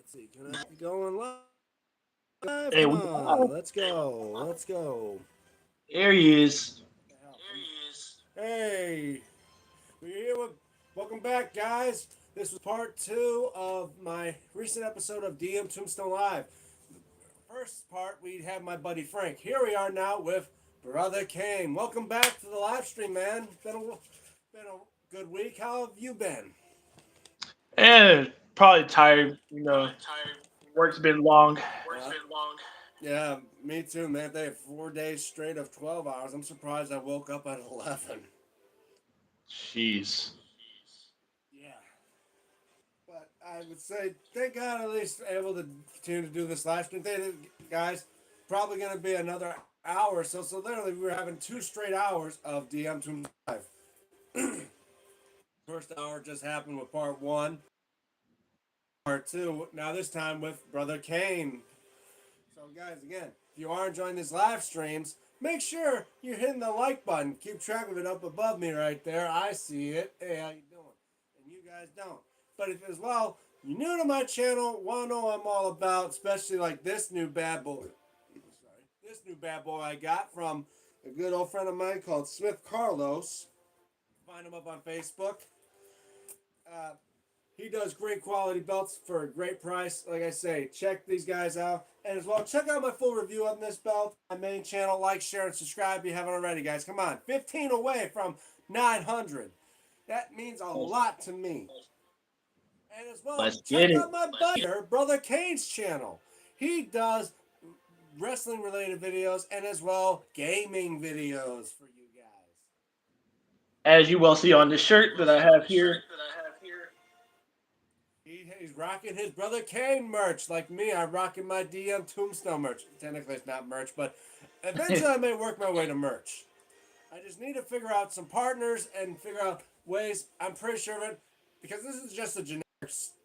Let's see. Can I be going live? Hey, Come we on. Let's go. Let's go. There he is. Hey, we're here with. Welcome back, guys. This was part two of my recent episode of DMTombstone Live. First part, we had my buddy Frank. Here we are now with Brother Kane. Welcome back to the live stream, man. Been a good week. How have you been? And probably tired. Work's been long. Uh, yeah, me too, man. They had 4 days straight of 12 hours. I'm surprised I woke up at 11. Jeez. Yeah. But I would say, thank God at least able to continue to do this live stream. Guys, probably going to be another hour or so. So literally, we were having 2 straight hours of DM Toon Live. First hour just happened with part one, part two. Now this time with Brother Kane. So guys, again, if you are enjoying these live streams, make sure you're hitting the like button. Keep track of it up above me right there. I see it. Hey, how you doing? And you guys don't. But if as well, you're new to my channel, want to know what I'm all about, especially like this new bad boy. Sorry. This new bad boy I got from a good old friend of mine called Smith Carlos. Find him up on Facebook. Uh, he does great quality belts for a great price. Like I say, check these guys out. And as well, check out my full review on this belt. My main channel, like, share, and subscribe if you haven't already, guys. Come on. 15 away from 900. That means a Let's, lot to me. And as well, let's check get it. out my buddy here, Brother Kane's channel. He does wrestling related videos and as well gaming videos for you guys. As you will see on the shirt that I have here. He's rocking his Brother Kane merch like me. I'm rocking my DM Tombstone merch. Technically, it's not merch, but eventually I may work my way to merch. I just need to figure out some partners and figure out ways. I'm pretty sure of it because this is just a generic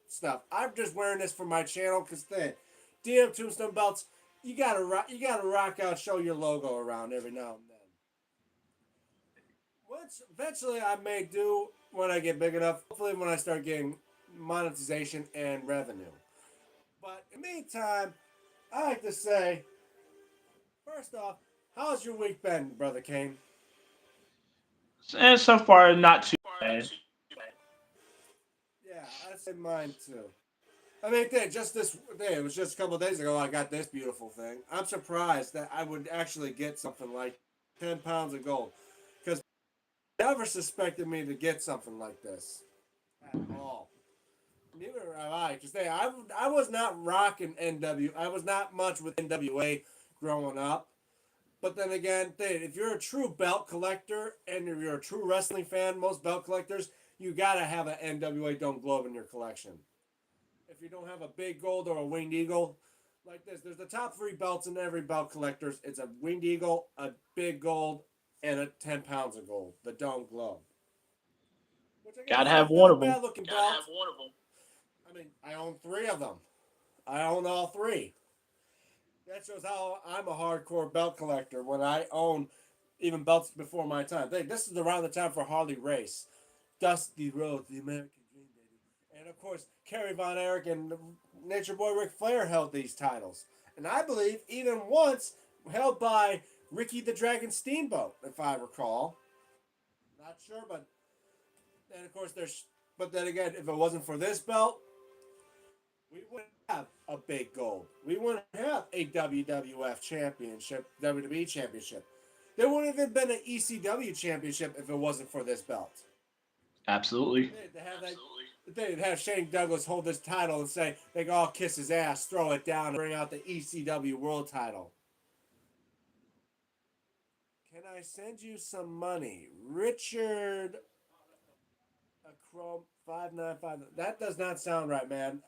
stuff. I'm just wearing this for my channel because the DM Tombstone belts, you gotta rock out, show your logo around every now and then. Once eventually I may do when I get big enough. Hopefully when I start getting monetization and revenue. But in the meantime, I like to say, first off, how's your week been, Brother Kane? And so far, not too bad. Yeah, I'd say mine too. I mean, just this day, it was just a couple of days ago I got this beautiful thing. I'm surprised that I would actually get something like 10 pounds of gold. Because never suspected me to get something like this at all. Neither have I. Because I was not rocking NW. I was not much with NWA growing up. But then again, if you're a true belt collector and if you're a true wrestling fan, most belt collectors, you gotta have an NWA Don't Globe in your collection. If you don't have a big gold or a winged eagle, like this, there's the top three belts in every belt collector's. It's a winged eagle, a big gold, and a 10 pounds of gold. The Don't Globe. Which again, Gotta have it's one not a of them. bad looking belt. I mean, I own three of them. I own all three. That shows how I'm a hardcore belt collector when I own even belts before my time. This is around the time for Harley Race, Dusty Rhodes, the American Dream, baby. And of course, Kerry Von Erich and Nature Boy Ric Flair held these titles. And I believe even once held by Ricky the Dragon Steamboat, if I recall. Not sure, but then of course there's. But then again, if it wasn't for this belt, we wouldn't have a big gold. We wouldn't have a WWF championship, WWE championship. There wouldn't have been an ECW championship if it wasn't for this belt. Absolutely. They'd have Shane Douglas hold this title and say they can all kiss his ass, throw it down, and bring out the ECW world title. Can I send you some money? Richard a Chrome 595. That does not sound right, man.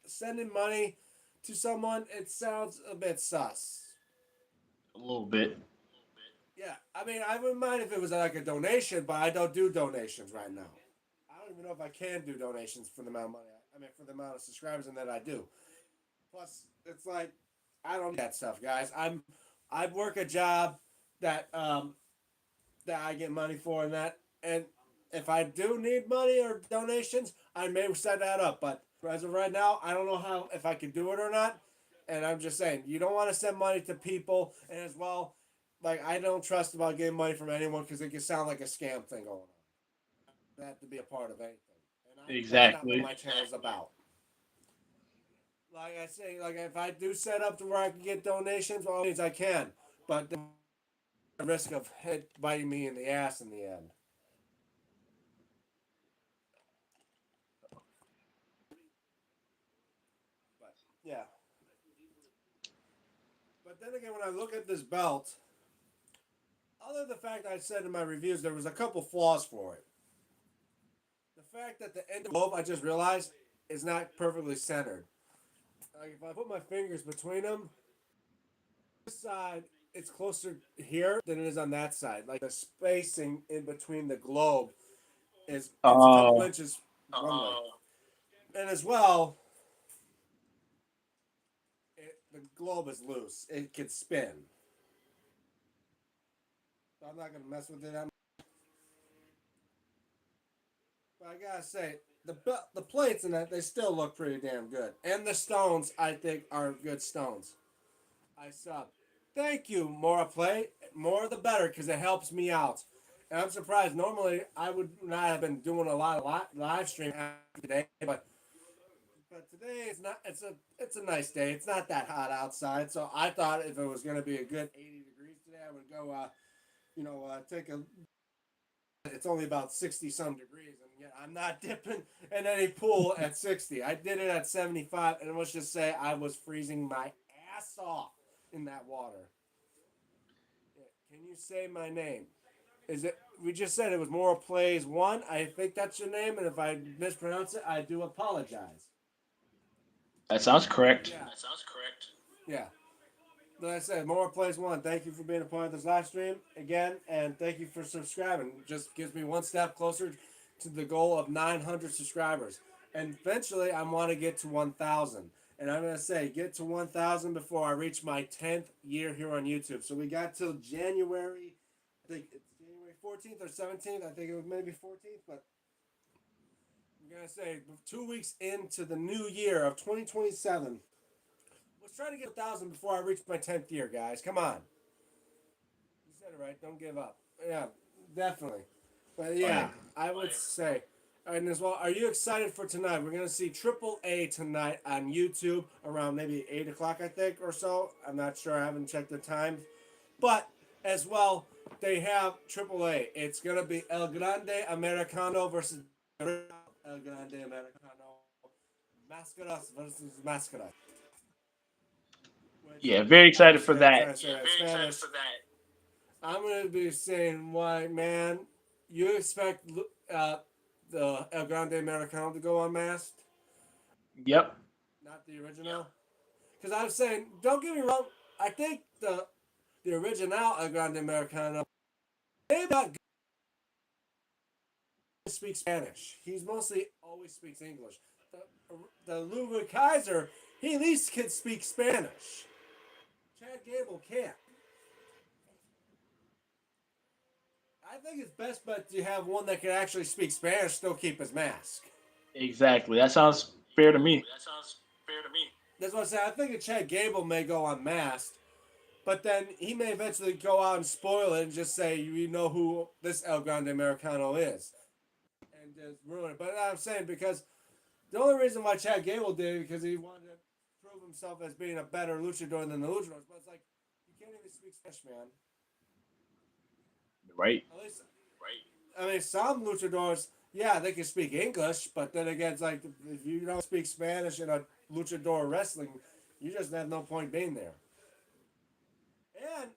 Sending money to someone, it sounds a bit sus. A little bit. Yeah, I mean, I wouldn't mind if it was like a donation, but I don't do donations right now. I don't even know if I can do donations for the amount of money. I mean, for the amount of subscribers and that I do. Plus, it's like I don't need that stuff, guys. I work a job that that I get money for, and if I do need money or donations, I may set that up. But as of right now, I don't know how if I can do it or not. And I'm just saying, you don't want to send money to people, and as well, like I don't trust about getting money from anyone because it can sound like a scam thing going on. That to be a part of anything, and that's not what Exactly. my channel's about. Like I say, like if I do set up to where I can get donations, well, all means I can, but the risk of it biting me in the ass in the end. But yeah, but then again, when I look at this belt, other than the fact I said in my reviews there was a couple flaws for it. The fact that the end of the globe, I just realized, is not perfectly centered. Like if I put my fingers between them, this side it's closer here than it is on that side. Like the spacing in between the globe is it's a couple Uh, inches one way. And as well, the globe is loose. It can spin. So I'm not gonna mess with it. But I gotta say, the plates in that they still look pretty damn good, and the stones I think are good stones. I sub. Thank you, more play, more the better, because it helps me out. And I'm surprised. Normally, I would not have been doing a lot of live stream today, but today it's not. It's a nice day. It's not that hot outside, so I thought if it was going to be a good 80 degrees today, I would go. Take a. It's only about 60 some degrees, and yet I'm not dipping in any pool at 60. I did it at 75, and let's just say I was freezing my ass off in that water. Can you say my name? Is it? We just said it was Moral Plays One. I think that's your name, and if I mispronounce it, I do apologize. that sounds correct. Yeah. That sounds correct. Yeah. Like I said, Moral Plays One. Thank you for being a part of this live stream again, and thank you for subscribing. It just gives me one step closer to the goal of 900 subscribers, and eventually I want to get to 1,000. And I'm gonna say get to 1,000 before I reach my 10th year here on YouTube. So we got till January. I think it's January 14th or 17th. I think it was maybe 14th, but I'm gonna say 2 weeks into the new year of 2027. Let's try to get 1,000 before I reach my 10th year, guys. Come on. You said it right. Don't give up. Yeah, definitely. But yeah, Like, I would say. And as well, are you excited for tonight? We're gonna see Triple A tonight on YouTube around maybe 8 o'clock, I think, or so. I'm not sure. I haven't checked the times, but as well, they have Triple A. It's gonna be El Grande Americano versus El Grande Americano. Mascaras versus Mascaras. Which yeah, very I'm excited just for gonna that. try to say that in Spanish. I'm gonna be saying why, man. You expect uh, the El Grande Americano to go unmasked, Yep. not the original? Because I'm saying, don't get me wrong. I think the original El Grande Americano maybe not speak Spanish. He's mostly always speaks English. The Ludwig Kaiser, he at least can speak Spanish. Chad Gable can't. I think it's best bet to have one that can actually speak Spanish, still keep his mask. Exactly. That sounds fair to me. That's what I say. I think Chad Gable may go unmasked, but then he may eventually go out and spoil it and just say, you know who this El Grande Americano is, and just ruin it. But I'm saying because the only reason why Chad Gable did it because he wanted to prove himself as being a better luchador than the luchadors. But it's like you can't even speak Spanish, man. Right. At least, I mean, some luchadors, yeah, they can speak English, but then again, it's like if you don't speak Spanish in a luchador wrestling, you just have no point being there. And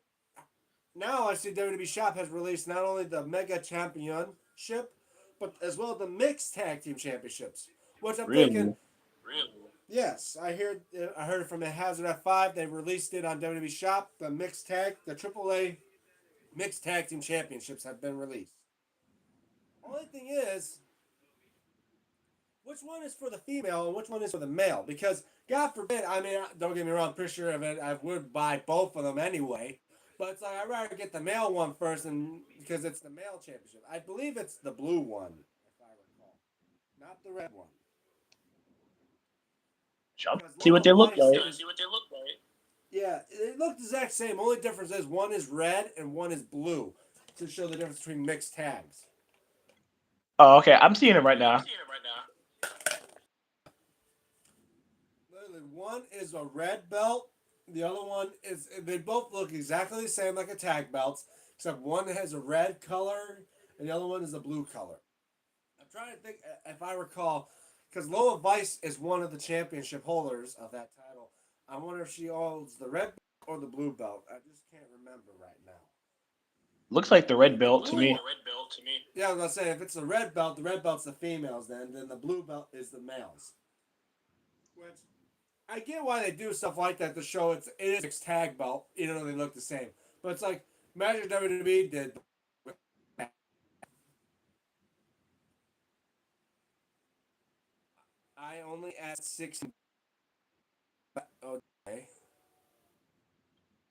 now I see WWE Shop has released not only the Mega Championship, but as well the Mixed Tag Team Championships. Which I'm thinking, Really. yes, I heard it from the Hazard F5. They released it on WWE Shop. The Mixed Tag, the AAA Mixed Tag Team Championships have been released. Only thing is, which one is for the female and which one is for the male? Because God forbid, I mean, don't get me wrong, I'm pretty sure of it, I would buy both of them anyway. But it's like I'd rather get the male one first, and because it's the male championship. I believe it's the blue one, if I recall, not the red one. Because See what Lola they look Vice like. is, yeah, it looked the exact same. Only difference is one is red and one is blue to show the difference between mixed tags. Oh, okay. I'm seeing it right now. Literally, one is a red belt. The other one is. They both look exactly the same, like a tag belts, except one has a red color and the other one is a blue color. I'm trying to think if I recall, because Lola Vice is one of the championship holders of that title. I wonder if she holds the red belt or the blue belt. I just can't remember right now. Looks like the But red the belt to blue me. one, yeah, I was gonna say if it's the red belt's the females. Then the blue belt is the males. Which I get why they do stuff like that to show it is a mixed tag belt, even though they look the same. But it's like imagine WWE did. I only asked 60. Okay.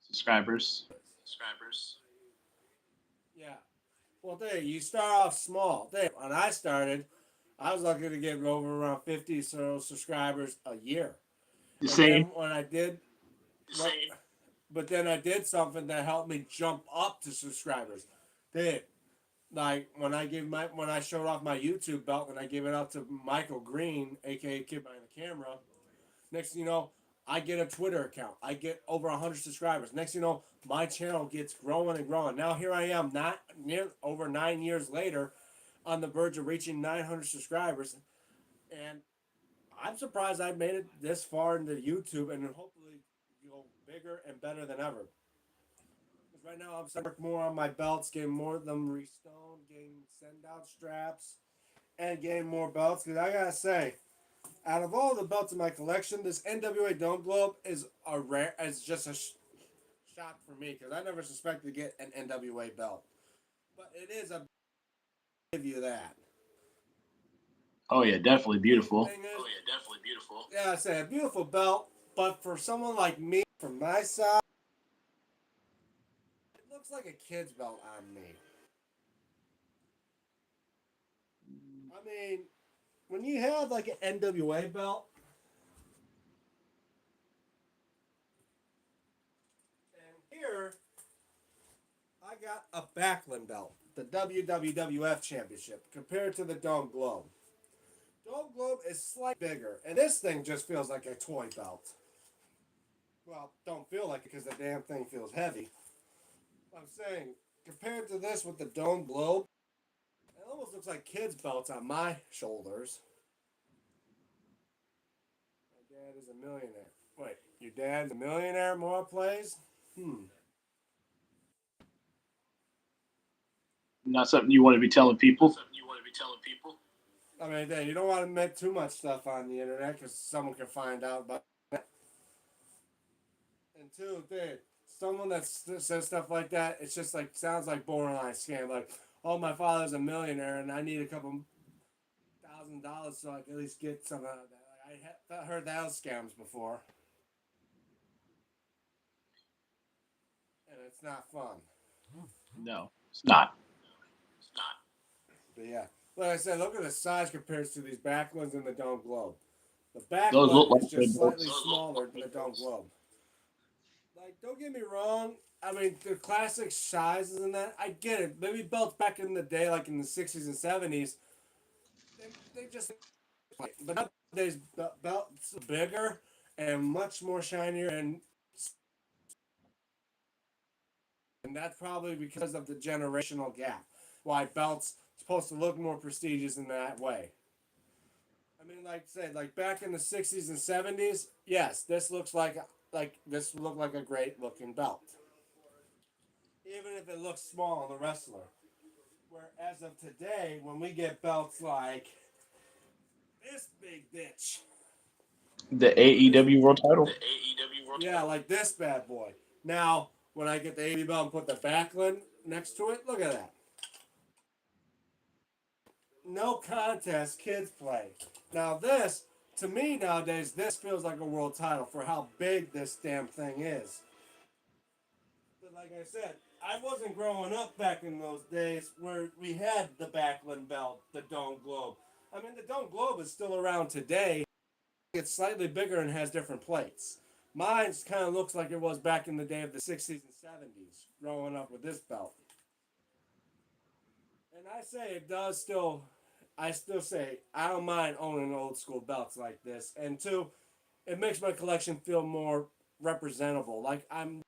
Subscribers. Yeah. Well, there you start off small. There, when I started, I was lucky to get over around 50 so subscribers a year. The And then same. when I did, what, but then I did something that helped me jump up to subscribers. Did like when I showed off my YouTube belt and I gave it out to Michael Green, aka Kid Behind the Camera. Next thing you know, I get a Twitter account. I get over 100 subscribers. Next thing you know, my channel gets growing and growing. Now here I am, not near over 9 years later, on the verge of reaching 900 subscribers, and I'm surprised I made it this far into YouTube, and hopefully go bigger and better than ever. Because right now I'm starting to work more on my belts, getting more of them restoned, getting send out straps, and getting more belts. Because I gotta say, out of all the belts in my collection, this NWA Dome Globe is a rare. It's just a shock for me because I never suspected to get an NWA belt, but it is a give you that. Oh yeah, definitely Only beautiful. thing is, yeah, I say a beautiful belt, but for someone like me, from my side, it looks like a kid's belt on me. I mean, when you have like an NWA belt, and here I got a Backlund belt, the WWF Championship, compared to the Dome Globe. Dome Globe is slightly bigger, and this thing just feels like a toy belt. Well, don't feel like it because the damn thing feels heavy. I'm saying, compared to this with the Dome Globe, it almost looks like kids' belts on my shoulders. My dad is a millionaire. Wait, your dad's a millionaire? More plays? Hmm. Not something you want to be telling people. I mean, Dad, you don't want to make too much stuff on the internet because someone can find out about it. And two, Dad, someone that says stuff like that, it's just like sounds like borderline scam. Like, oh, my father's a millionaire and I need a couple $1,000 so I can at least get some out of that. Like, I heard those scams before, and it's not fun. No, it's not. But yeah, like I said, look at the size compared to these back ones in the Dome Globe. The Those backland look like is just red slightly belts. smaller than the Dome Globe. Like, don't get me wrong. I mean, the classic sizes and that, I get it. Maybe belts back in the day, like in the 60s and 70s, they just, but nowadays, belts are bigger and much more shinier, and that's probably because of the generational gap. Why belts supposed to look more prestigious in that way. I mean, like I said, like back in the 60s and 70s, yes, this looked like a great looking belt, even if it looks small on the wrestler. Where as of today, when we get belts like this big bitch, The this AEW World Title. yeah, like this bad boy. Now, when I get the AB belt and put the Backlund next to it, look at that. No contest, kids play. Now this, to me nowadays, this feels like a world title for how big this damn thing is. But like I said, I wasn't growing up back in those days where we had the Backlund belt, the Dome Globe. I mean, the Dome Globe is still around today. It's slightly bigger and has different plates. Mine kind of looks like it was back in the day of the 60s and 70s, growing up with this belt. And I say it does still, I still say I don't mind owning old school belts like this. And two, it makes my collection feel more representable. Like I'm,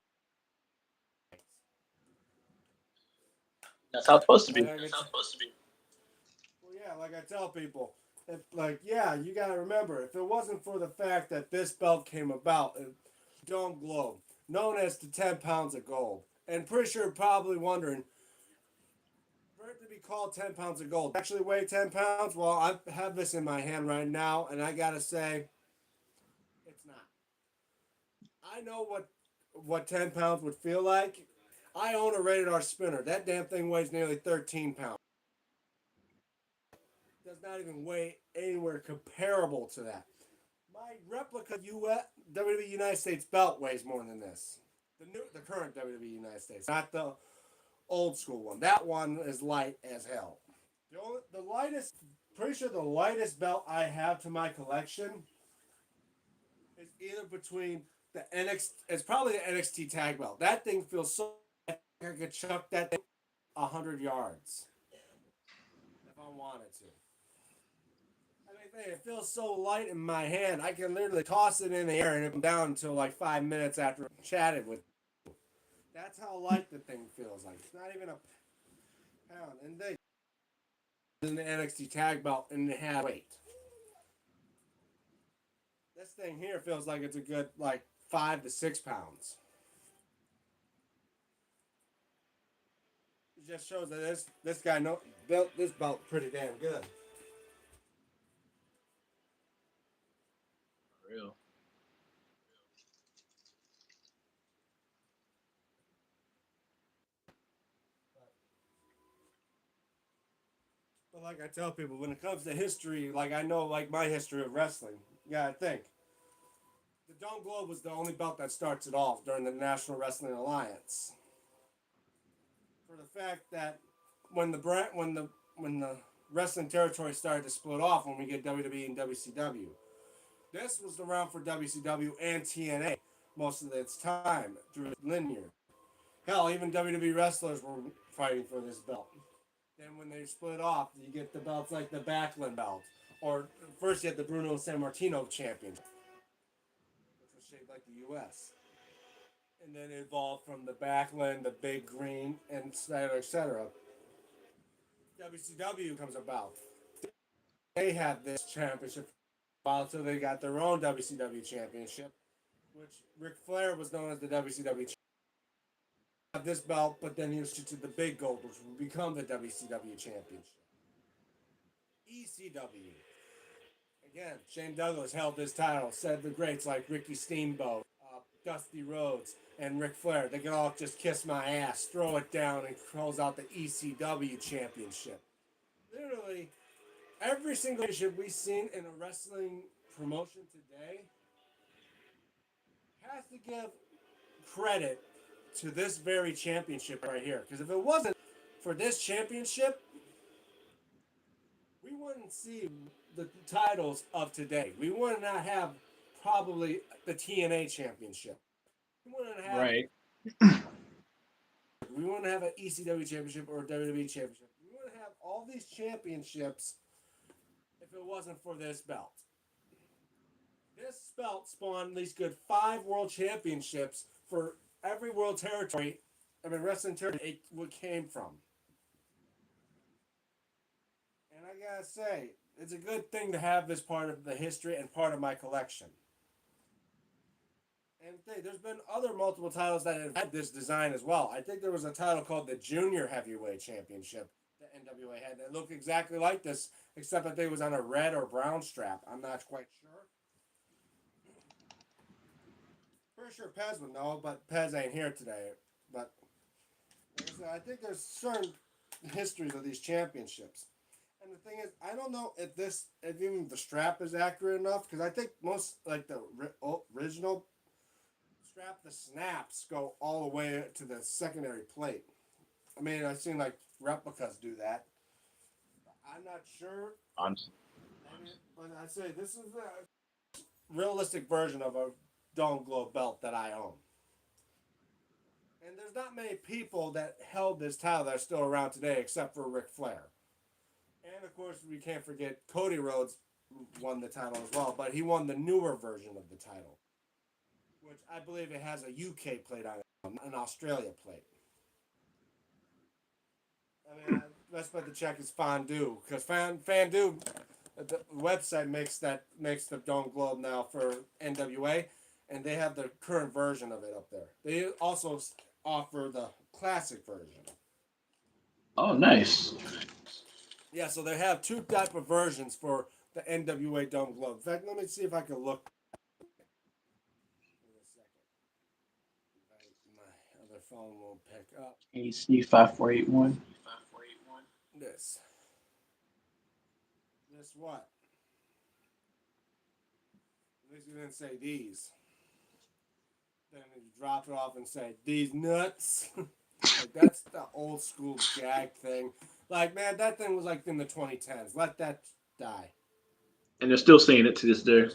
That's how it's supposed to like be. I get, well, yeah, like I tell people, like, yeah, you gotta remember, if it wasn't for the fact that this belt came about, Dome Globe, known as the 10 pounds of gold, and pretty sure probably wondering, for it to be called 10 pounds of gold, actually weigh 10 pounds? Well, I have this in my hand right now, and I gotta say, it's not. I know what 10 pounds would feel like. I own a rated R spinner. That damn thing weighs nearly 13 pounds. Does not even weigh anywhere comparable to that. My replica US, WWE United States belt weighs more than this. The current WWE United States, not the old school one. That one is light as hell. The lightest, pretty sure the lightest belt I have to my collection is either between the NXT. It's probably the NXT tag belt. That thing feels so. I could chuck that thing 100 yards if I wanted to. I mean, it feels so light in my hand. I can literally toss it in the air and it come down until like 5 minutes after I chatted with. That's how light the thing feels like. It's not even a pound. And they in the NXT tag belt and it had weight. This thing here feels like it's a good like 5 to 6 pounds. It just shows that this guy built this belt pretty damn good. For real. But like I tell people, when it comes to history, like I know like my history of wrestling, you gotta think. The Dome Globe was the only belt that starts it off during the National Wrestling Alliance. For the fact that when the brand when the wrestling territory started to split off when we get WWE and WCW, this was around for WCW and TNA most of its time through linear. Hell, even WWE wrestlers were fighting for this belt. Then when they split off, you get the belts like the Backlund belt, or first you had the Bruno San Martino championship, which was shaped like the U.S. And then it evolved from the Backlund, the Big Green, and etc. etc. WCW comes about. They had this championship while until they got their own WCW championship, which Ric Flair was known as the WCW champion. This belt, but then he was to the big gold, which would become the WCW championship. ECW. Again, Shane Douglas held this title, said the greats like Ricky Steamboat, Dusty Rhodes, and Ric Flair. They could all just kiss my ass, throw it down, and close out the ECW championship. Literally, every single championship we've seen in a wrestling promotion today has to give credit to this very championship right here. Because if it wasn't for this championship, we wouldn't see the titles of today. We would not have probably the TNA championship. We wouldn't have Right. we wouldn't have an ECW championship or a WWE championship. We wouldn't have all these championships if it wasn't for this belt. This belt spawned at least good 5 world championships for every world territory. I mean, wrestling territory it came from. And I gotta say, it's a good thing to have this part of the history and part of my collection. And there's been other multiple titles that have had this design as well. I think there was a title called the Junior Heavyweight Championship that NWA had that looked exactly like this, except I think it was on a red or brown strap. I'm not quite sure. Pretty sure Pez would know, but Pez ain't here today. But like I said, I think there's certain histories of these championships. And the thing is, I don't know if even the strap is accurate enough, because I think most, like the original strap, the snaps go all the way to the secondary plate. I mean, I've seen like replicas do that. I'm not sure. I'm Maybe, but I say this is realistic version of a Dome Globe belt that I own. And there's not many people that held this title that are still around today except for Ric Flair. And of course, we can't forget Cody Rhodes won the title as well, but he won the newer version of the title, which I believe it has a UK plate on it, an Australia plate. I mean, best bet to check is Fondue because Fondue, the website makes the Dome Globe now for NWA, and they have the current version of it up there. They also offer the classic version. Oh, nice. Yeah, so they have two type of versions for the NWA Dome Globe. In fact, let me see if I can look. Wait a second. My other phone won't pick up AC 5481. this. This what? At least you didn't say these. Then you drop it off and say these nuts. Like that's the old school gag thing. Like man, that thing was like in the 2010s. Let that die. And they're still saying it to this day.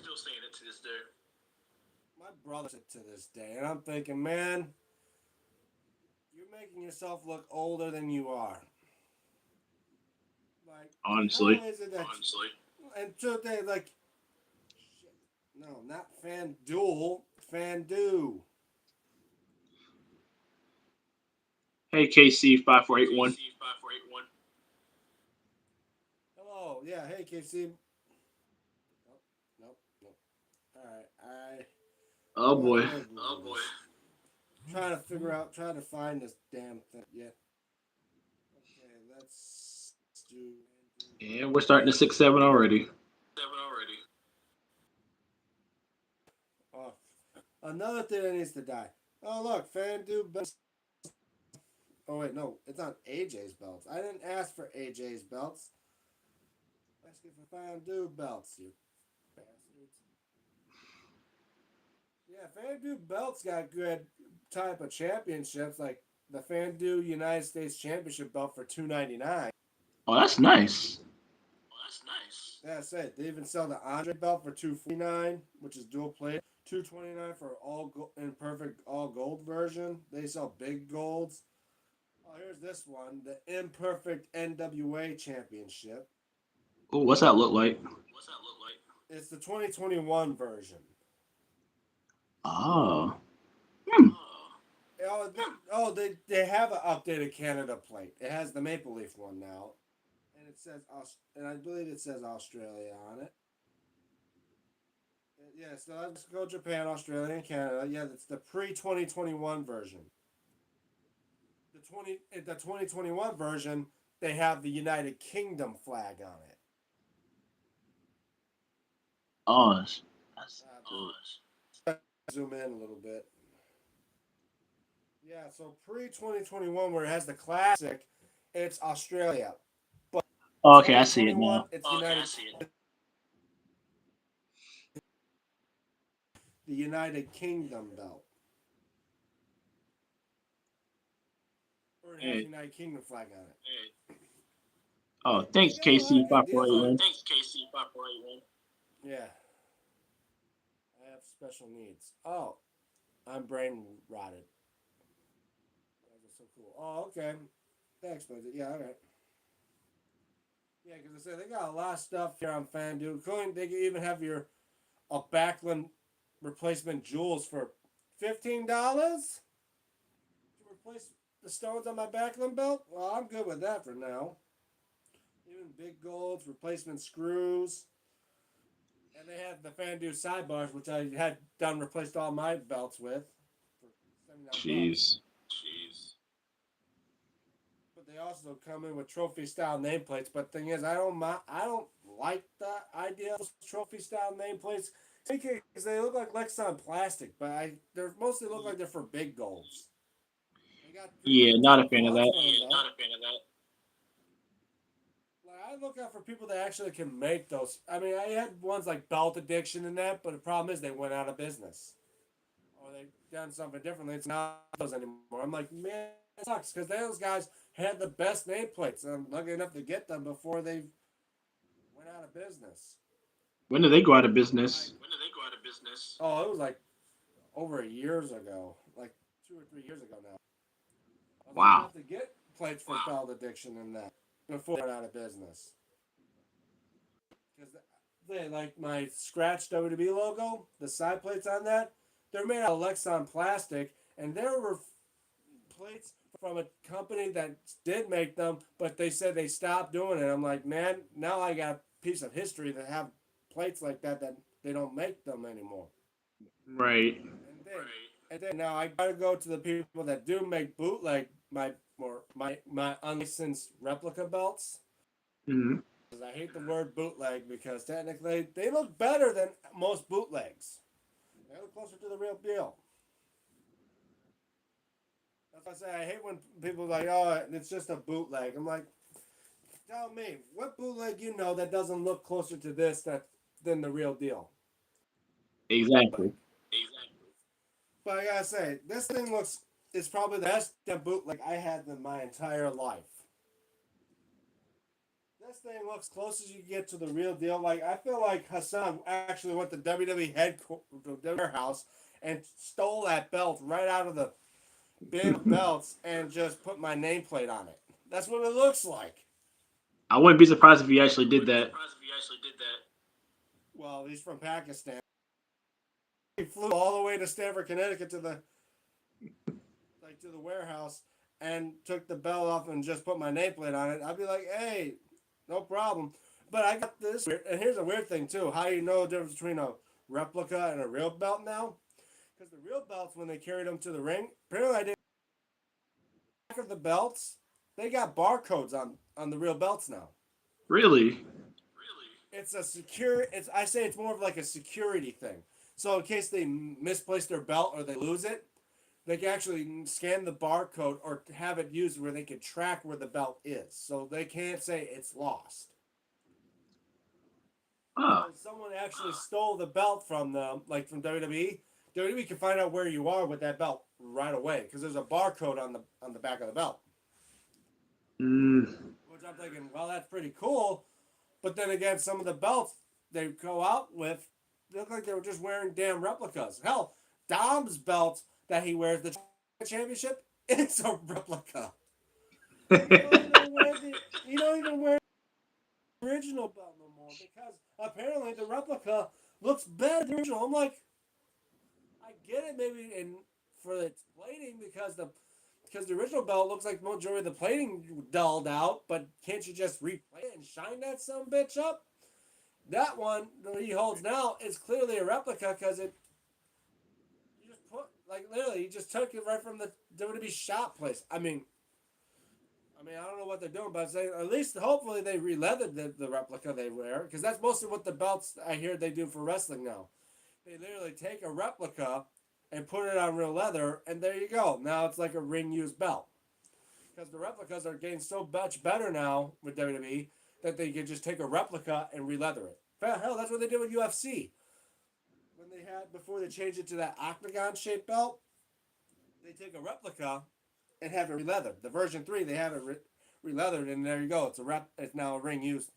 My brother said to this day, and I'm thinking, man, you're making yourself look older than you are. Like, Honestly. how is it that? And so they like, shit, no, not FanDuel, FanDu. Hey, KC 5481. Hello, yeah, hey KC. Nope, nope, nope. All right, Oh I'm boy. gonna Google this. Trying to figure out, trying to find this damn thing. Yeah. Okay, let's do. And we're starting to 6-7 already. Oh, another thing that needs to die. Oh look, FanDuel. Oh wait, no, it's on AJ's belts. I didn't ask for AJ's belts. Asking for FanDuel belts, you bastards. Yeah, FanDuel belts got good type of championships, like the FanDuel United States Championship belt for $2.99. Oh, that's nice. Yeah, that's it. They even sell the Andre belt for $2.49, which is dual plate. $2.29 for imperfect all gold version. They sell big golds. Oh, here's this one, the imperfect NWA Championship. Oh, what's that look like? It's the 2021 version. Oh. Hmm. They have an updated Canada plate. It has the maple leaf one now, and it says and I believe it says Australia on it. Yeah, so let's go Japan, Australia, and Canada. Yeah, that's the pre 2021 version. The 2021 version, they have the United Kingdom flag on it. Oh, that's dope. Zoom in a little bit. Yeah, so pre 2021, where it has the classic, it's Australia. But Oh, okay, I see it 2021, now. it's the United Kingdom belt. Or it has Hey. United Kingdom flag on it. Oh, They thanks, got a lot KC of good deals on it. 5481. Yeah, I have special needs. Oh, I'm brain rotted. That's so cool. Oh, okay. That explains it. Yeah, all right. Yeah, because I said they got a lot of stuff here on FanDuel. They can even have your a Backlund replacement jewels for $15 to replace the stones on my Backlund belt. Well, I'm good with that for now. Even big golds, replacement screws, and they have the FanDuel sidebars, which I had done replaced all my belts with for $79. Jeez. But they also come in with trophy style nameplates. But the thing is, I don't like the idea of trophy style nameplates because they look like Lexan plastic, but they mostly look like they're for big golds. They got Yeah, good not a type fan of gloves that. for them though. Like I look out for people that actually can make those. I mean, I had ones like Belt Addiction and that, but the problem is they went out of business or they done something differently. It's not those anymore. I'm like, man, it sucks because those guys had the best nameplates. And I'm lucky enough to get them before they went out of business. When did they go out of Like, business? oh, it was like over years ago, like 2 or 3 years ago now. I was lucky Wow. enough to get plates for belt addiction and that before they went out of business. Because they like my scratch WWE logo, the side plates on that, they're made out of Lexan plastic, and there were plates from a company that did make them, but they said they stopped doing it. I'm like, man, now I got a piece of history that have plates like that they don't make them anymore. Right. And then now I gotta go to the people that do make bootleg my unlicensed replica belts. Hmm. Because I hate the word bootleg because technically they look better than most bootlegs. They look closer to the real deal. That's why I say I hate when people are like, oh, it's just a bootleg. I'm like, tell me, what bootleg you know that doesn't look closer to this than the real deal? Like, Exactly. but I gotta say, this thing looks is probably the best damn bootleg I had in my entire life. This thing looks close as you get to the real deal. Like I feel like Hassan actually went to WWE warehouse and stole that belt right out of the bin of belts and just put my nameplate on it. That's what it looks like. I wouldn't be surprised if he actually did that. Well, he's from Pakistan. He flew all the way to Stamford, Connecticut to the warehouse and took the belt off and just put my nameplate on it. I'd be like, hey, no problem. But I got this weird, and here's a weird thing too. How do you know the difference between a replica and a real belt now? Because the real belts, when they carried them to the ring, apparently I did back of the belts, they got barcodes on the real belts now. Really? It's a secure. It's I say it's more of like a security thing. So in case they misplace their belt or they lose it, they can actually scan the barcode or have it used where they can track where the belt is. So they can't say it's lost. Oh. So someone actually stole the belt from them, like from WWE. WWE can find out where you are with that belt right away because there's a barcode on the back of the belt. Mm. Which I'm thinking, well, that's pretty cool. But then again, some of the belts they go out with they look like they were just wearing damn replicas. Hell, Dom's belt that he wears, the championship, it's a replica. You don't even wear the you don't even wear the original belt no more because apparently the replica looks better than the original. I'm like, I get it maybe in for its plating because the original belt looks like the majority of the plating dulled out, but can't you just replate it and shine that some bitch up? That one that he holds now is clearly a replica because it you just put like literally you just took it right from the WWE shop place. I don't know what they're doing, but at least hopefully they re-leathered the replica they wear because that's mostly what the belts I hear they do for wrestling now. They literally take a replica and put it on real leather, and there you go. Now it's like a ring used belt because the replicas are getting so much better now with WWE that they can just take a replica and re-leather it. Hell, that's what they did with UFC when they had before they changed it to that octagon shaped belt. They take a replica and have it re-leathered. The version 3 they have it re-leathered, and there you go. It's now a ring used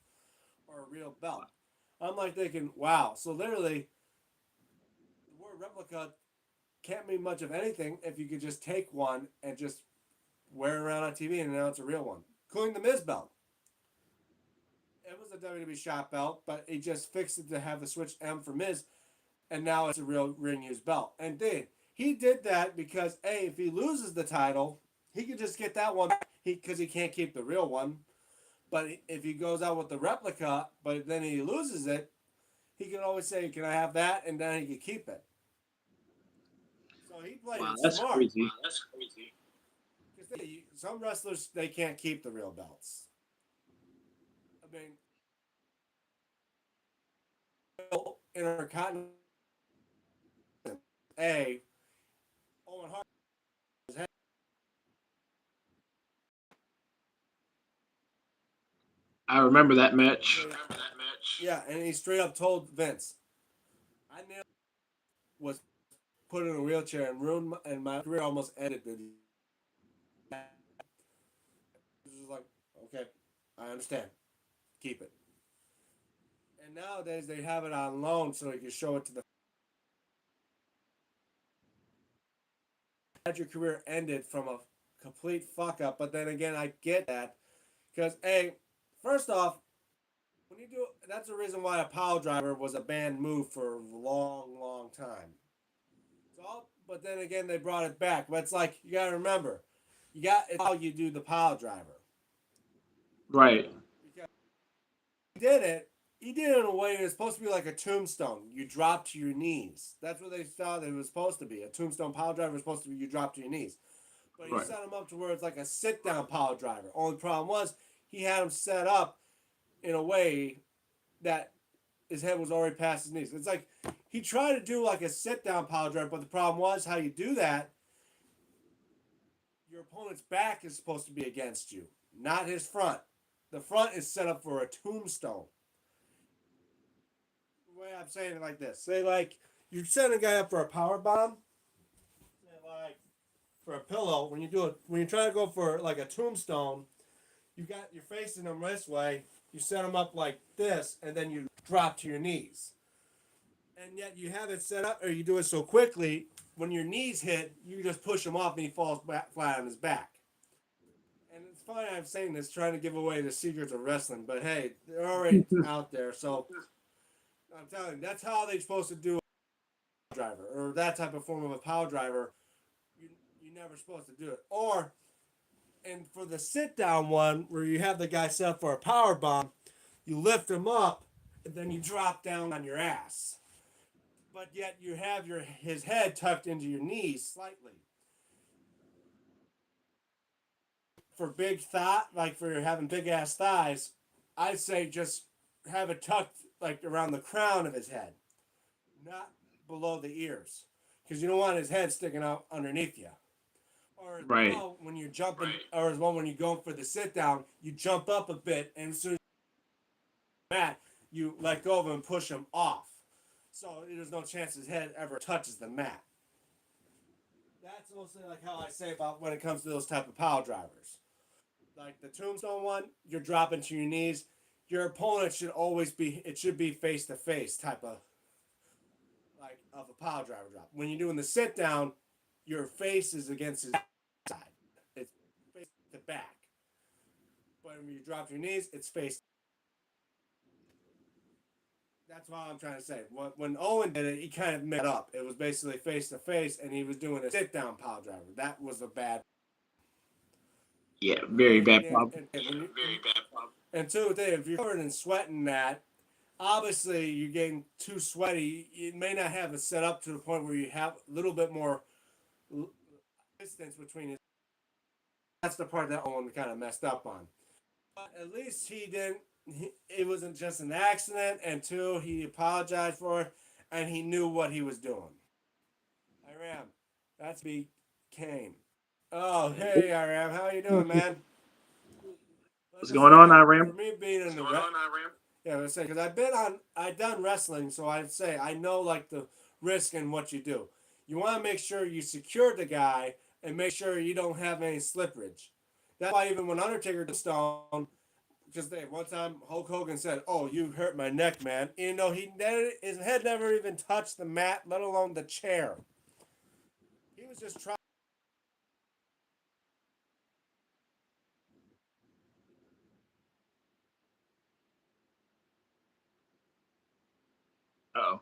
or a real belt. I'm like thinking, wow. So literally, the word replica can't mean much of anything if you could just take one and just wear it around on TV and now it's a real one. Including the Miz belt. It was a WWE shop belt, but he just fixed it to have the switch M for Miz, and now it's a real ring used belt. And he did that because A, if he loses the title, he can just get that one because he can't keep the real one. But if he goes out with the replica, but then he loses it, he can always say, "Can I have that?" And then he can keep it. So he played Wow, it that's smart. crazy. Because some wrestlers they can't keep the real belts. I mean, Intercontinental A. Owen Hart. I remember that match. Yeah, and he straight up told Vince, "I nearly was put in a wheelchair and and my career almost ended." He was like, "Okay, I understand. Keep it." And nowadays they have it on loan so you can show it to the. Had your career ended from a complete fuck up, but then again, I get that because a first off, when you do that's the reason why a pile driver was a banned move for a long, long time. So, but then again, they brought it back. But it's like you gotta remember, it's how you do the pile driver. Right. Because he did it, he did it in a way it was supposed to be like a tombstone. You drop to your knees. That's what they thought it was supposed to be. A tombstone pile driver was supposed to be you drop to your knees. But he Right. set him up to where it's like a sit down pile driver. Only problem was he had him set up in a way that his head was already past his knees. It's like he tried to do like a sit down pile driver, but the problem was how you do that. Your opponent's back is supposed to be against you, not his front. The front is set up for a tombstone. The way I'm saying it like this: say like you set a guy up for a power bomb. Say like for a pillow when you do it when you try to go for like a tombstone, you got you're facing them this way. You set them up like this, and then you drop to your knees. And yet you have it set up, or you do it so quickly. When your knees hit, you just push him off, and he falls back, flat on his back. And it's funny I'm saying this, trying to give away the secrets of wrestling, but hey, they're already out there. So I'm telling you, that's how they're supposed to do a power driver, or that type of form of a power driver. You you're never supposed to do it. Or and for the sit down one, where you have the guy set up for a power bomb, you lift him up, and then you drop down on your ass. But yet you have your his head tucked into your knees slightly. For big thigh, like for having big ass thighs, I'd say just have it tucked like around the crown of his head, not below the ears, because you don't want his head sticking out underneath you. Or as Right. well, when you're jumping, or as well when you're going for the sit down, you jump up a bit, and as soon as you mat, you let go of him and push him off. So there's no chance his head ever touches the mat. That's mostly like how I say about when it comes to those type of pile drivers. Like the tombstone one, you're dropping to your knees. Your opponent should always be it should be face to face type of like of a pile driver drop. When you're doing the sit down, your face is against his side. It's face to back. But when you drop to your knees, it's face. That's what I'm trying to say. When Owen did it, he kind of messed up. It was basically face to face, and he was doing a sit down pile driver. That was a bad. Yeah. But Very then bad again, problem. and two, if you're covered in sweat in that, obviously you're getting too sweaty. You may not have it set up to the point where you have a little bit more distance between his. That's the part that Owen kind of messed up on. But at least he didn't. It wasn't just an accident, and two, he apologized for it, and he knew what he was doing. Iram, that's me, Kane. Oh, hey, Iram, how you doing, man? Like What's I going said, on, man, Iram? for me being in the yeah, I say because I've done wrestling, so I'd say I know like the risk and what you do. You want to make sure you secure the guy and make sure you don't have any slippage. That's why even when Undertaker did Stone, because they one time Hulk Hogan said, "Oh, you hurt my neck, man," even though his head never even touched the mat, let alone the chair. He was just trying. Oh.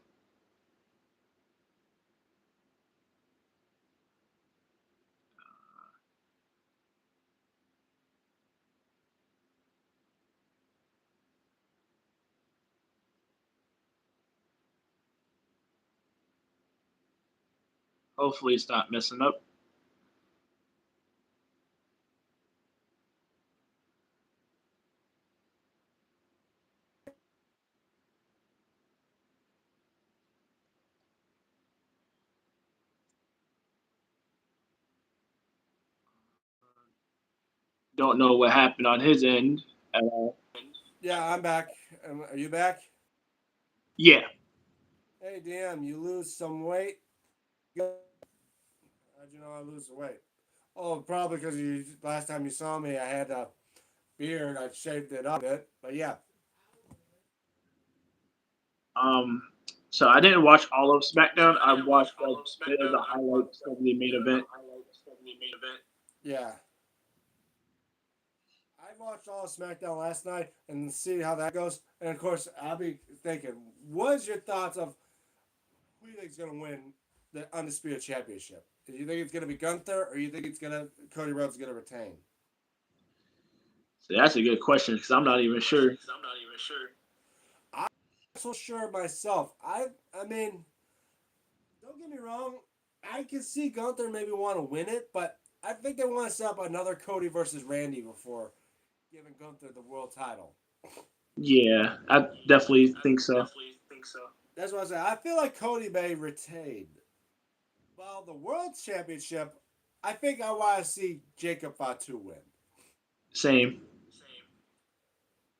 Hopefully, it's not messing up. Don't know what happened on his end at all. Yeah, I'm back. Are you back? Yeah. Hey, DM, you lose some weight. How'd you know I lose the weight? Oh, probably because you last time you saw me, I had a beard. I shaved it up a bit, but yeah, Um, so I didn't watch all of SmackDown. I watched a bit of the highlights of the main event. Yeah. I watched all of SmackDown last night and see how that goes. And of course, I'll be thinking, what's your thoughts of who you think is going to win the Undisputed Championship? Do you think it's going to be Gunther, or you think it's going to Cody Rhodes going to retain? So that's a good question because I'm not even sure. I'm not so sure myself. I mean, don't get me wrong. I can see Gunther maybe want to win it, but I think they want to set up another Cody versus Randy before giving Gunther the world title. Yeah, I definitely think so. That's what I say. I feel like Cody may retain. Well, the world championship, I think I want to see Jacob Fatu win. Same.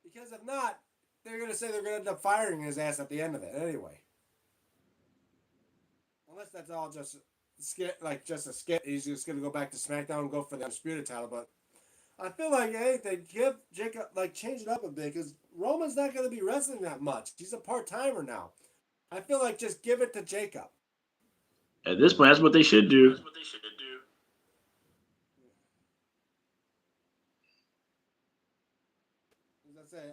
Because if not, they're going to say they're going to end up firing his ass at the end of it anyway. Unless that's all just skit, like just a skit. He's just going to go back to SmackDown and go for the Undisputed title. But I feel like, hey, they give Jacob, like, change it up a bit because Roman's not going to be wrestling that much. He's a part timer now. I feel like just give it to Jacob. At this point, that's what they should do. As I say,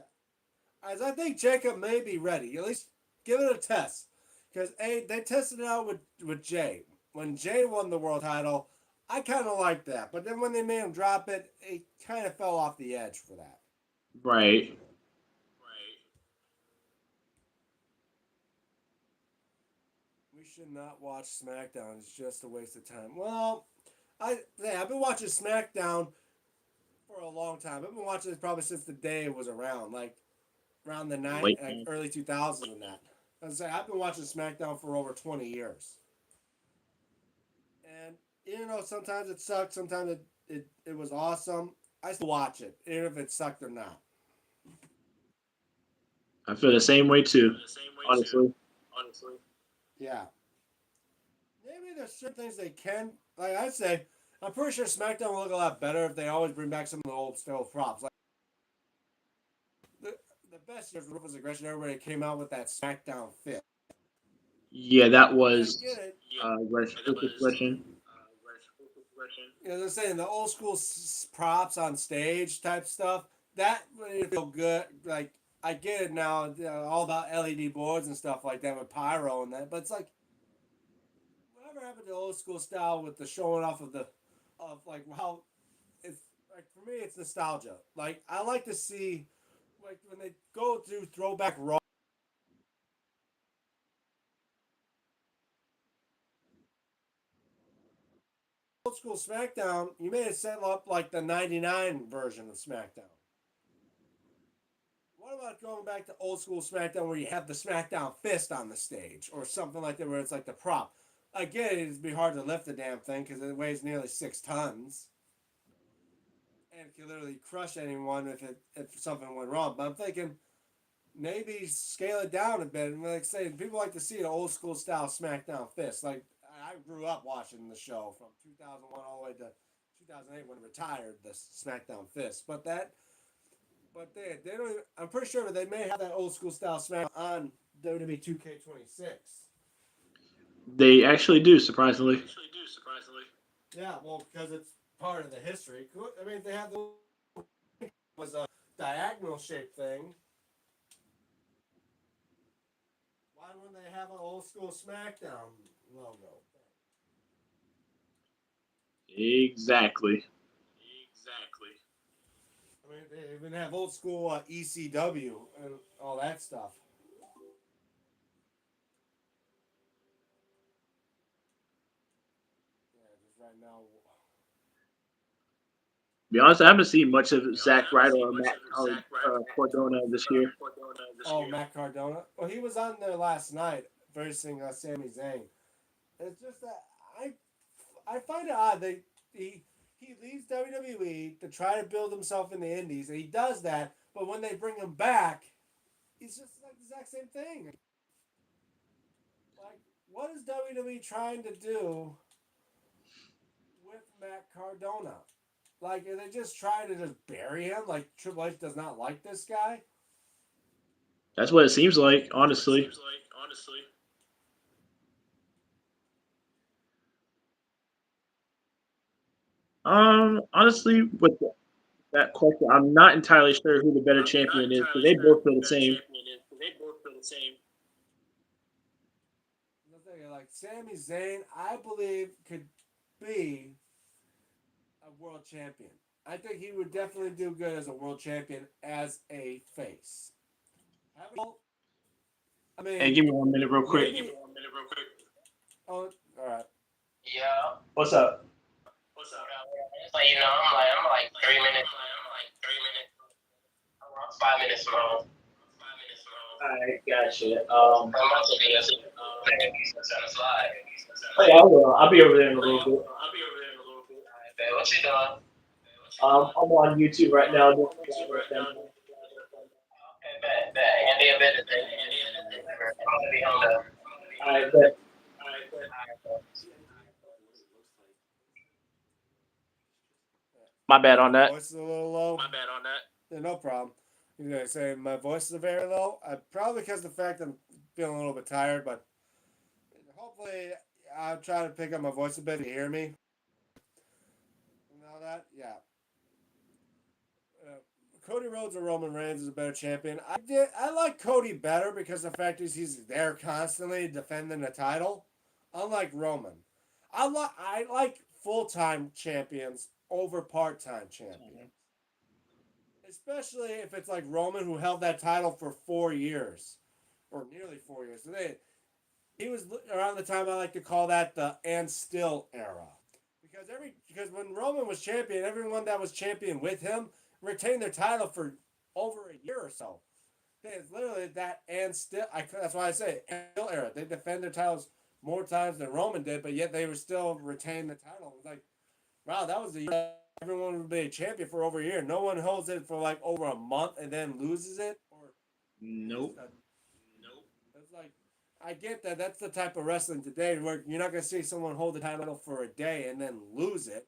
as I think Jacob may be ready. At least give it a test. Because they tested it out with Jay. When Jay won the world title, I kind of liked that. But then when they made him drop it, it kind of fell off the edge for that. Right. We should not watch SmackDown. It's just a waste of time. Well, I've been watching SmackDown for a long time. I've been watching it probably since the day it was around, like around the Late. early 2000s and that. I've been watching SmackDown for over 20 years. And sometimes it sucked, sometimes it was awesome. I still watch it, even if it sucked or not. I feel the same way too. Honestly. Yeah. Maybe there's certain things they can, like I say, I'm pretty sure SmackDown will look a lot better if they always bring back some of the old style props. Like the, the best years of Ruthless Aggression, everybody came out with that SmackDown fit. Yeah, that And I get was it. ruthless aggression. They're saying the old school props on stage type stuff. That made it feel good. Like I get it now, all about LED boards and stuff like that with pyro and that. But it's like, whatever happened to old school style with the showing off of like how it's like for me it's nostalgia. Like I like to see like when they go through throwback Raw. Old school SmackDown, you made it set up like the '99 version of SmackDown. What about going back to old school SmackDown where you have the SmackDown fist on the stage or something like that where it's like the prop? Again, it'd be hard to lift the damn thing because it weighs nearly 6 tons and it could literally crush anyone if something went wrong. But I'm thinking maybe scale it down a bit. And like I say, people like to see an old school style SmackDown fist. Like I grew up watching the show from 2001 all the way to 2008 when it retired the SmackDown fist. But they don't. Even, I'm pretty sure they may have that old school style SmackDown on WWE 2K26. They actually do, surprisingly. Yeah, well, because it's part of the history. I mean, they have the was a diagonal shaped thing. Why wouldn't they have an old school SmackDown logo? Exactly. I mean, they even have old school ECW and all that stuff. Yeah, just right now. To be honest, I haven't seen much of Zack Ryder or Matt Cordona this year. Oh, Matt Cardona. Well, he was on there last night versing Sami Zayn. It's just that I find it odd that he leaves WWE to try to build himself in the Indies, and he does that. But when they bring him back, he's just like the exact same thing. Like, what is WWE trying to do with Matt Cardona? Like, are they just trying to just bury him? Like Triple H does not like this guy. That's what it seems like, honestly. Honestly, with that question, I'm not entirely sure who the better champion is because they both feel the same. The thing is, like Sami Zayn, I believe could be a world champion. I think he would definitely do good as a world champion as a face. I Hey, mean, give me 1 minute, real quick. maybe. Oh, all right. Yeah. What's up? It's like I'm like 3 minutes. I'm 5 minutes from home. I gotcha. I'm about to be a on the slide. Oh yeah, I will. I'll be over there in a little bit. Alright, babe, what you doing? I'm on YouTube right now. Doing some Okay, bet. Hand me a bit of thing. I'm gonna be home though. All right, but my bad on My that. voice is a little low. Yeah, no problem. You know, say my voice is very low. Probably because of the fact I'm feeling a little bit tired, but hopefully I'll try to pick up my voice a bit. You hear me? And all that? Yeah. Uh, Cody Rhodes or Roman Reigns is a better champion. I like Cody better because the fact is he's there constantly defending the title, unlike Roman. I like full time champions over part time champions, especially if it's like Roman who held that title for 4 years or nearly 4 years. So he was around the time I like to call that the and still era. Because when Roman was champion, everyone that was champion with him retained their title for over a year or so. It's literally that and still. That's why I say and still era. They defend their titles more times than Roman did, but yet they were still retain the title. It's like, wow, that was the year everyone would be a champion for over a year. No one holds it for like over a month and then loses it. Or Nope. it's like I get that. That's the type of wrestling today where you're not gonna see someone hold the title for a day and then lose it.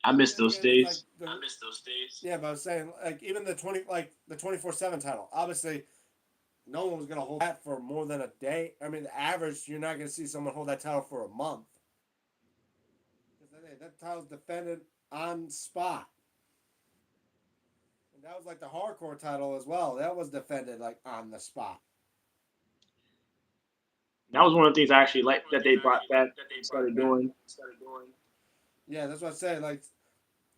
I But miss then those again, it's like days. yeah, but I was saying like even the 24/7 title. Obviously, no one was gonna hold that for more than a day. I mean, the average you're not gonna see someone hold that title for a month. Because that title's defended on spot, and that was like the hardcore title as well. That was defended like on the spot. That was one of the things I actually liked that they brought back and started doing. Yeah, that's what I say. Like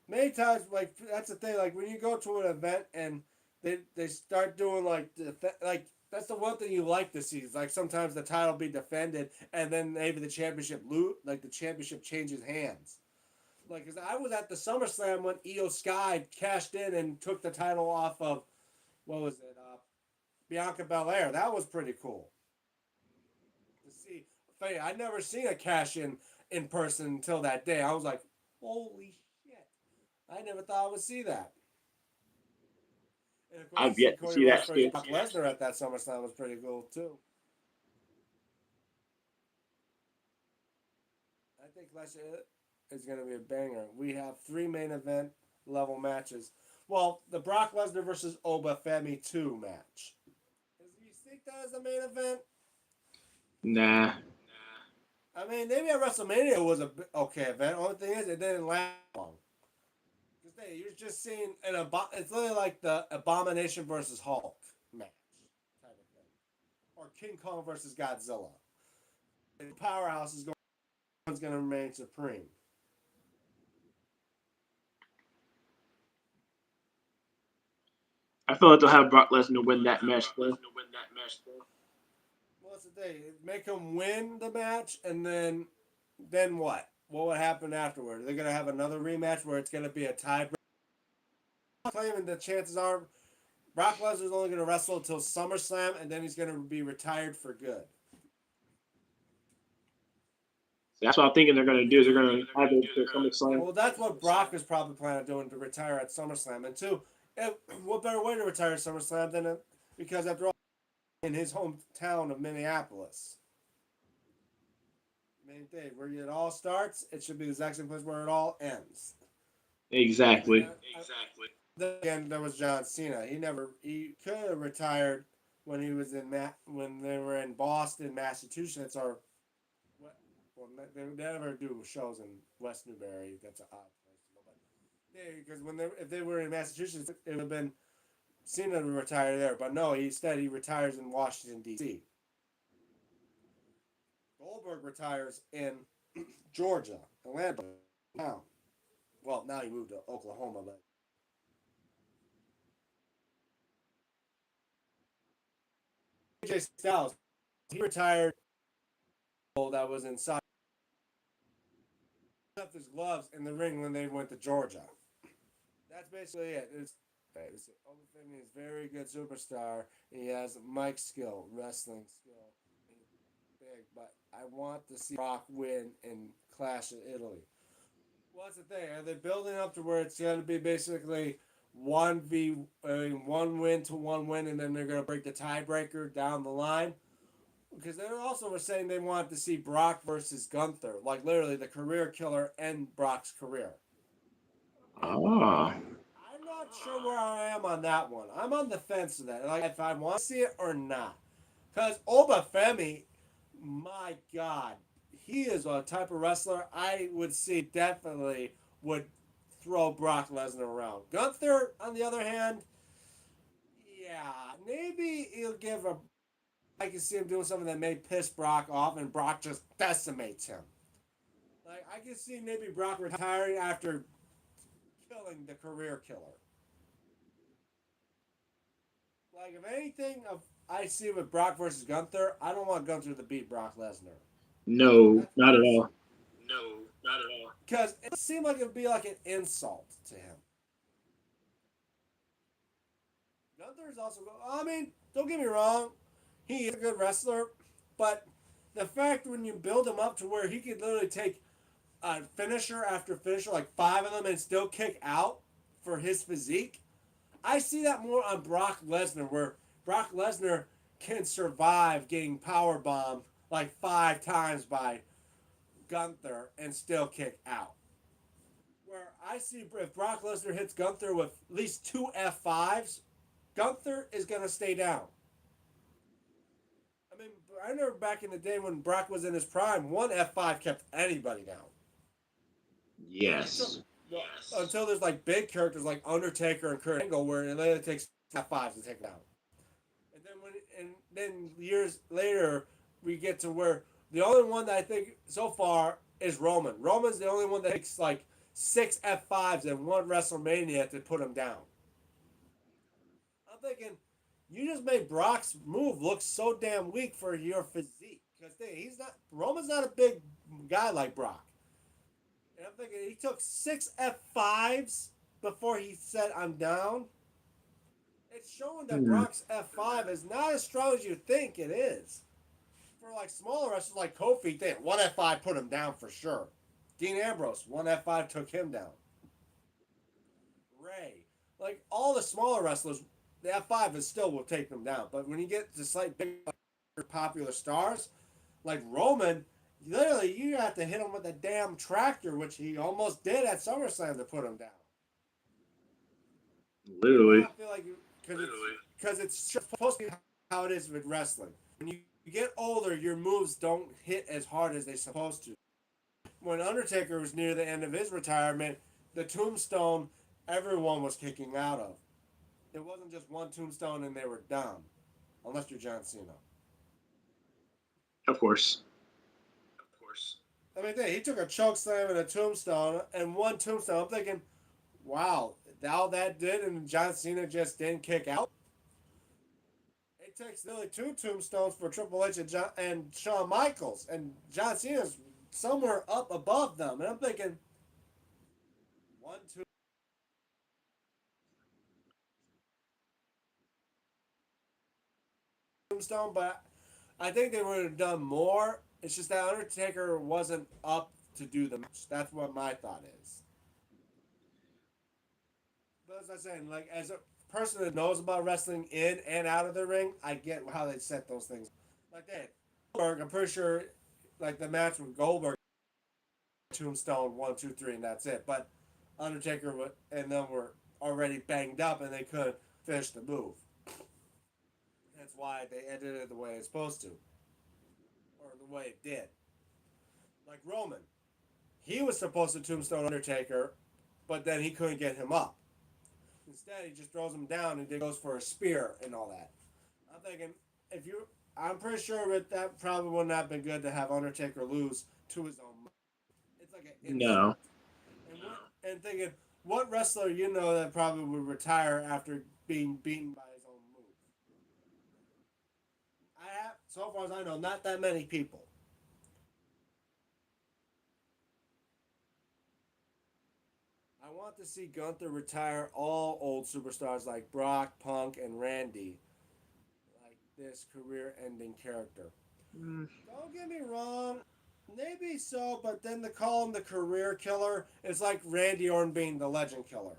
many times, like that's the thing. Like when you go to an event and they start doing like that's the one thing you like to see. Is like sometimes the title be defended and then maybe the championship like the championship changes hands. Like, cause I was at the SummerSlam when Io Sky cashed in and took the title off of what was it, Bianca Belair. That was pretty cool to see. I'd never seen a cash in person until that day. I was like, holy shit! I never thought I would see that. And of course, to I've see yet to Cody see Rhodes that versus still. Brock Lesnar at that SummerSlam was pretty cool too. I think last year is going to be a banger. We have three main event level matches. Well, the Brock Lesnar versus Oba Femi 2 match. Do you think that is the main event? Nah. I mean, maybe at WrestleMania it was a okay event. Only thing is, it didn't last long. Because you're just seeing it's literally like the Abomination versus Hulk match type of thing, or King Kong versus Godzilla. The powerhouse is going to remain supreme. I feel like they'll have Brock Lesnar win that match though. What's the thing? Make him win the match, and then what? What would happen afterward? They're gonna have another rematch where it's gonna be a tiebreaker. Claiming the chances are Brock Lesnar's only gonna wrestle until SummerSlam, and then he's gonna be retired for good. That's what I'm thinking they're gonna do. Is they're gonna have it to SummerSlam. Well, that's what Brock is probably planning on doing to retire at SummerSlam. And two, what better way to retire at SummerSlam than because after all, in his hometown of Minneapolis. Main thing where it all starts, it should be the exact same place where it all ends. Exactly. Then again, there was John Cena. He could have retired when he was when they were in Boston, Massachusetts, or well, they never do shows in West Newbury. That's an odd place to go, but yeah, because if they were in Massachusetts, it would have been Cena to retire there. But no, instead he retires in Washington D.C. Goldberg retires in Georgia, Atlanta. Now, well, now he moved to Oklahoma, but AJ Styles, he retired. That was inside. He left his gloves in the ring when they went to Georgia. That's basically it. Oba Femi is a very good superstar. He has mic skill, wrestling skill. He's big, but I want to see Brock win in Clash of Italy. What's the thing? Are they building up to where it's going to be basically one win to one win, and then they're going to break the tiebreaker down the line? Because they also were saying they wanted to see Brock versus Gunther, like literally the career killer and Brock's career. And Ah. I'm not sure where I am on that one. I'm on the fence of that. Like if I want to see it or not. Because Oba Femi, my God, he is a type of wrestler I would see definitely would throw Brock Lesnar around. Gunther, on the other hand, yeah, maybe he'll give a. I can see him doing something that may piss Brock off, and Brock just decimates him. Like I can see maybe Brock retiring after killing the career killer. Like if anything of I see with Brock versus Gunther, I don't want Gunther to beat Brock Lesnar. No, That's not at personal. all. No, not at all. Because it seemed like it would be like an insult to him. Gunther is also. I mean, don't get me wrong, he is a good wrestler, but the fact when you build him up to where he could literally take finisher after finisher, like five of them, and still kick out for his physique, I see that more on Brock Lesnar, where Brock Lesnar can survive getting power bombed like five times by Gunther and still kick out. Where I see if Brock Lesnar hits Gunther with at least two F5s, Gunther is going to stay down. I mean, I remember back in the day when Brock was in his prime, one F5 kept anybody down. It took Yes. until there's like big characters like Undertaker and Kurt Angle where it later takes F5s to take it down. And then years later we get to where the only one that I think so far is Roman. Roman's the only one that takes like six F5s in one WrestleMania to put him down. I'm thinking, you just made Brock's move look so damn weak for your physique. Because he's not Roman's not a big guy like Brock. And I'm thinking he took six F5s before he said I'm down. It's showing that Hmm. Brock's F5 is not as strong as you think it is. For like smaller wrestlers like Kofi, one F5 put him down for sure. Dean Ambrose, one F5 took him down. Ray, like all the smaller wrestlers, the F5 is still will take them down. But when you get to like big popular stars like Roman, literally you have to hit him with a damn tractor, which he almost did at SummerSlam to put him down. And now Literally. I feel like because it's supposed to be how it is with wrestling. When you get older, your moves don't hit as hard as they're supposed to. When Undertaker was near the end of his retirement, the tombstone everyone was kicking out of. It wasn't just one tombstone and they were done, unless you're John Cena. Of course. I mean, he took a choke slam and a tombstone and one tombstone. I'm thinking, wow, all that did and John Cena just didn't kick out. It takes nearly two tombstones for Triple H and Shawn Michaels, and John Cena's somewhere up above them. And I'm thinking, one tombstone, but I think they would have done more. It's just that Undertaker wasn't up to do the match. That's what my thought is. But as I was saying, like as a person that knows about wrestling in and out of the ring, I get how they set those things. Like that. Goldberg, I'm pretty sure, like the match with Goldberg, Tombstone 1, 2, 3, and that's it. But Undertaker and them were already banged up and they couldn't finish the move. That's why they ended it the way it's supposed to, or the way it did. Like Roman, he was supposed to tombstone Undertaker, but then he couldn't get him up. Instead, he just throws him down and then goes for a spear and all that. I'm thinking, if you, I'm pretty sure that probably would not have been good to have Undertaker lose to his own. It's like an insult. No. And thinking, what wrestler you know that probably would retire after being beaten by his own move? I have, so far as I know, not that many people. I want to see Gunther retire all old superstars like Brock, Punk, and Randy, like this career-ending character. Mm. Don't get me wrong, maybe so, but then to call him the career killer is like Randy Orton being the legend killer.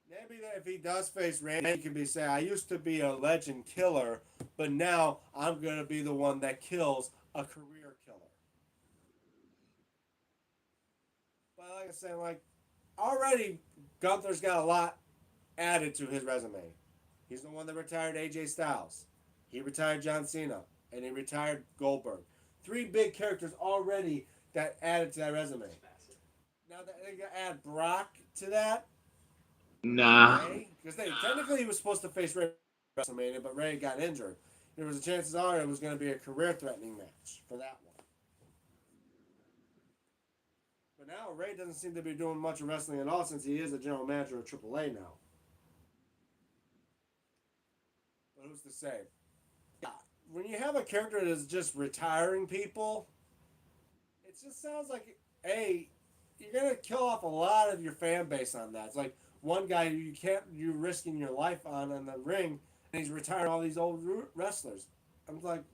Maybe that if he does face Randy, he can be saying, I used to be a legend killer, but now I'm going to be the one that kills a career killer. But like I said, like, already Gunther's got a lot added to his resume. He's the one that retired AJ Styles. He retired John Cena. And he retired Goldberg. Three big characters already that added to that resume. Now they got to add Brock to that. Nah. Because technically he was supposed to face Ray at WrestleMania, but Ray got injured. There was a chances are it was going to be a career-threatening match for that one. But now Ray doesn't seem to be doing much of wrestling at all since he is a general manager of AAA now. But who's to say? When you have a character that's just retiring people, it just sounds like, hey, you're gonna kill off a lot of your fan base on that. It's like one guy you're risking your life on the ring, and he's retiring all these old wrestlers. I'm like,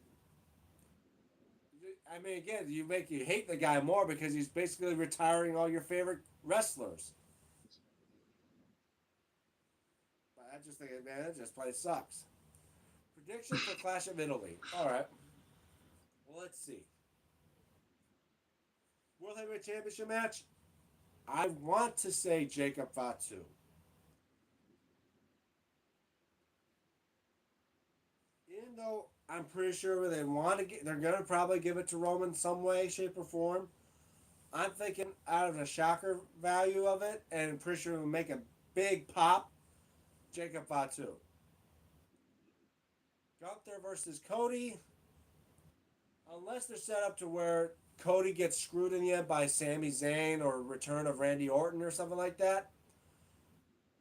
I mean, again, you make you hate the guy more because he's basically retiring all your favorite wrestlers. But I just think, man, that just plain sucks. Prediction for Clash of Italy. All right. Well, let's see. World Heavyweight Championship match. I want to say Jacob Fatu. Even though I'm pretty sure they're gonna probably give it to Roman some way, shape, or form. I'm thinking out of the shocker value of it, and I'm pretty sure it'll make a big pop. Jacob Fatu. Gunther versus Cody. Unless they're set up to where Cody gets screwed in the end by Sami Zayn or return of Randy Orton or something like that,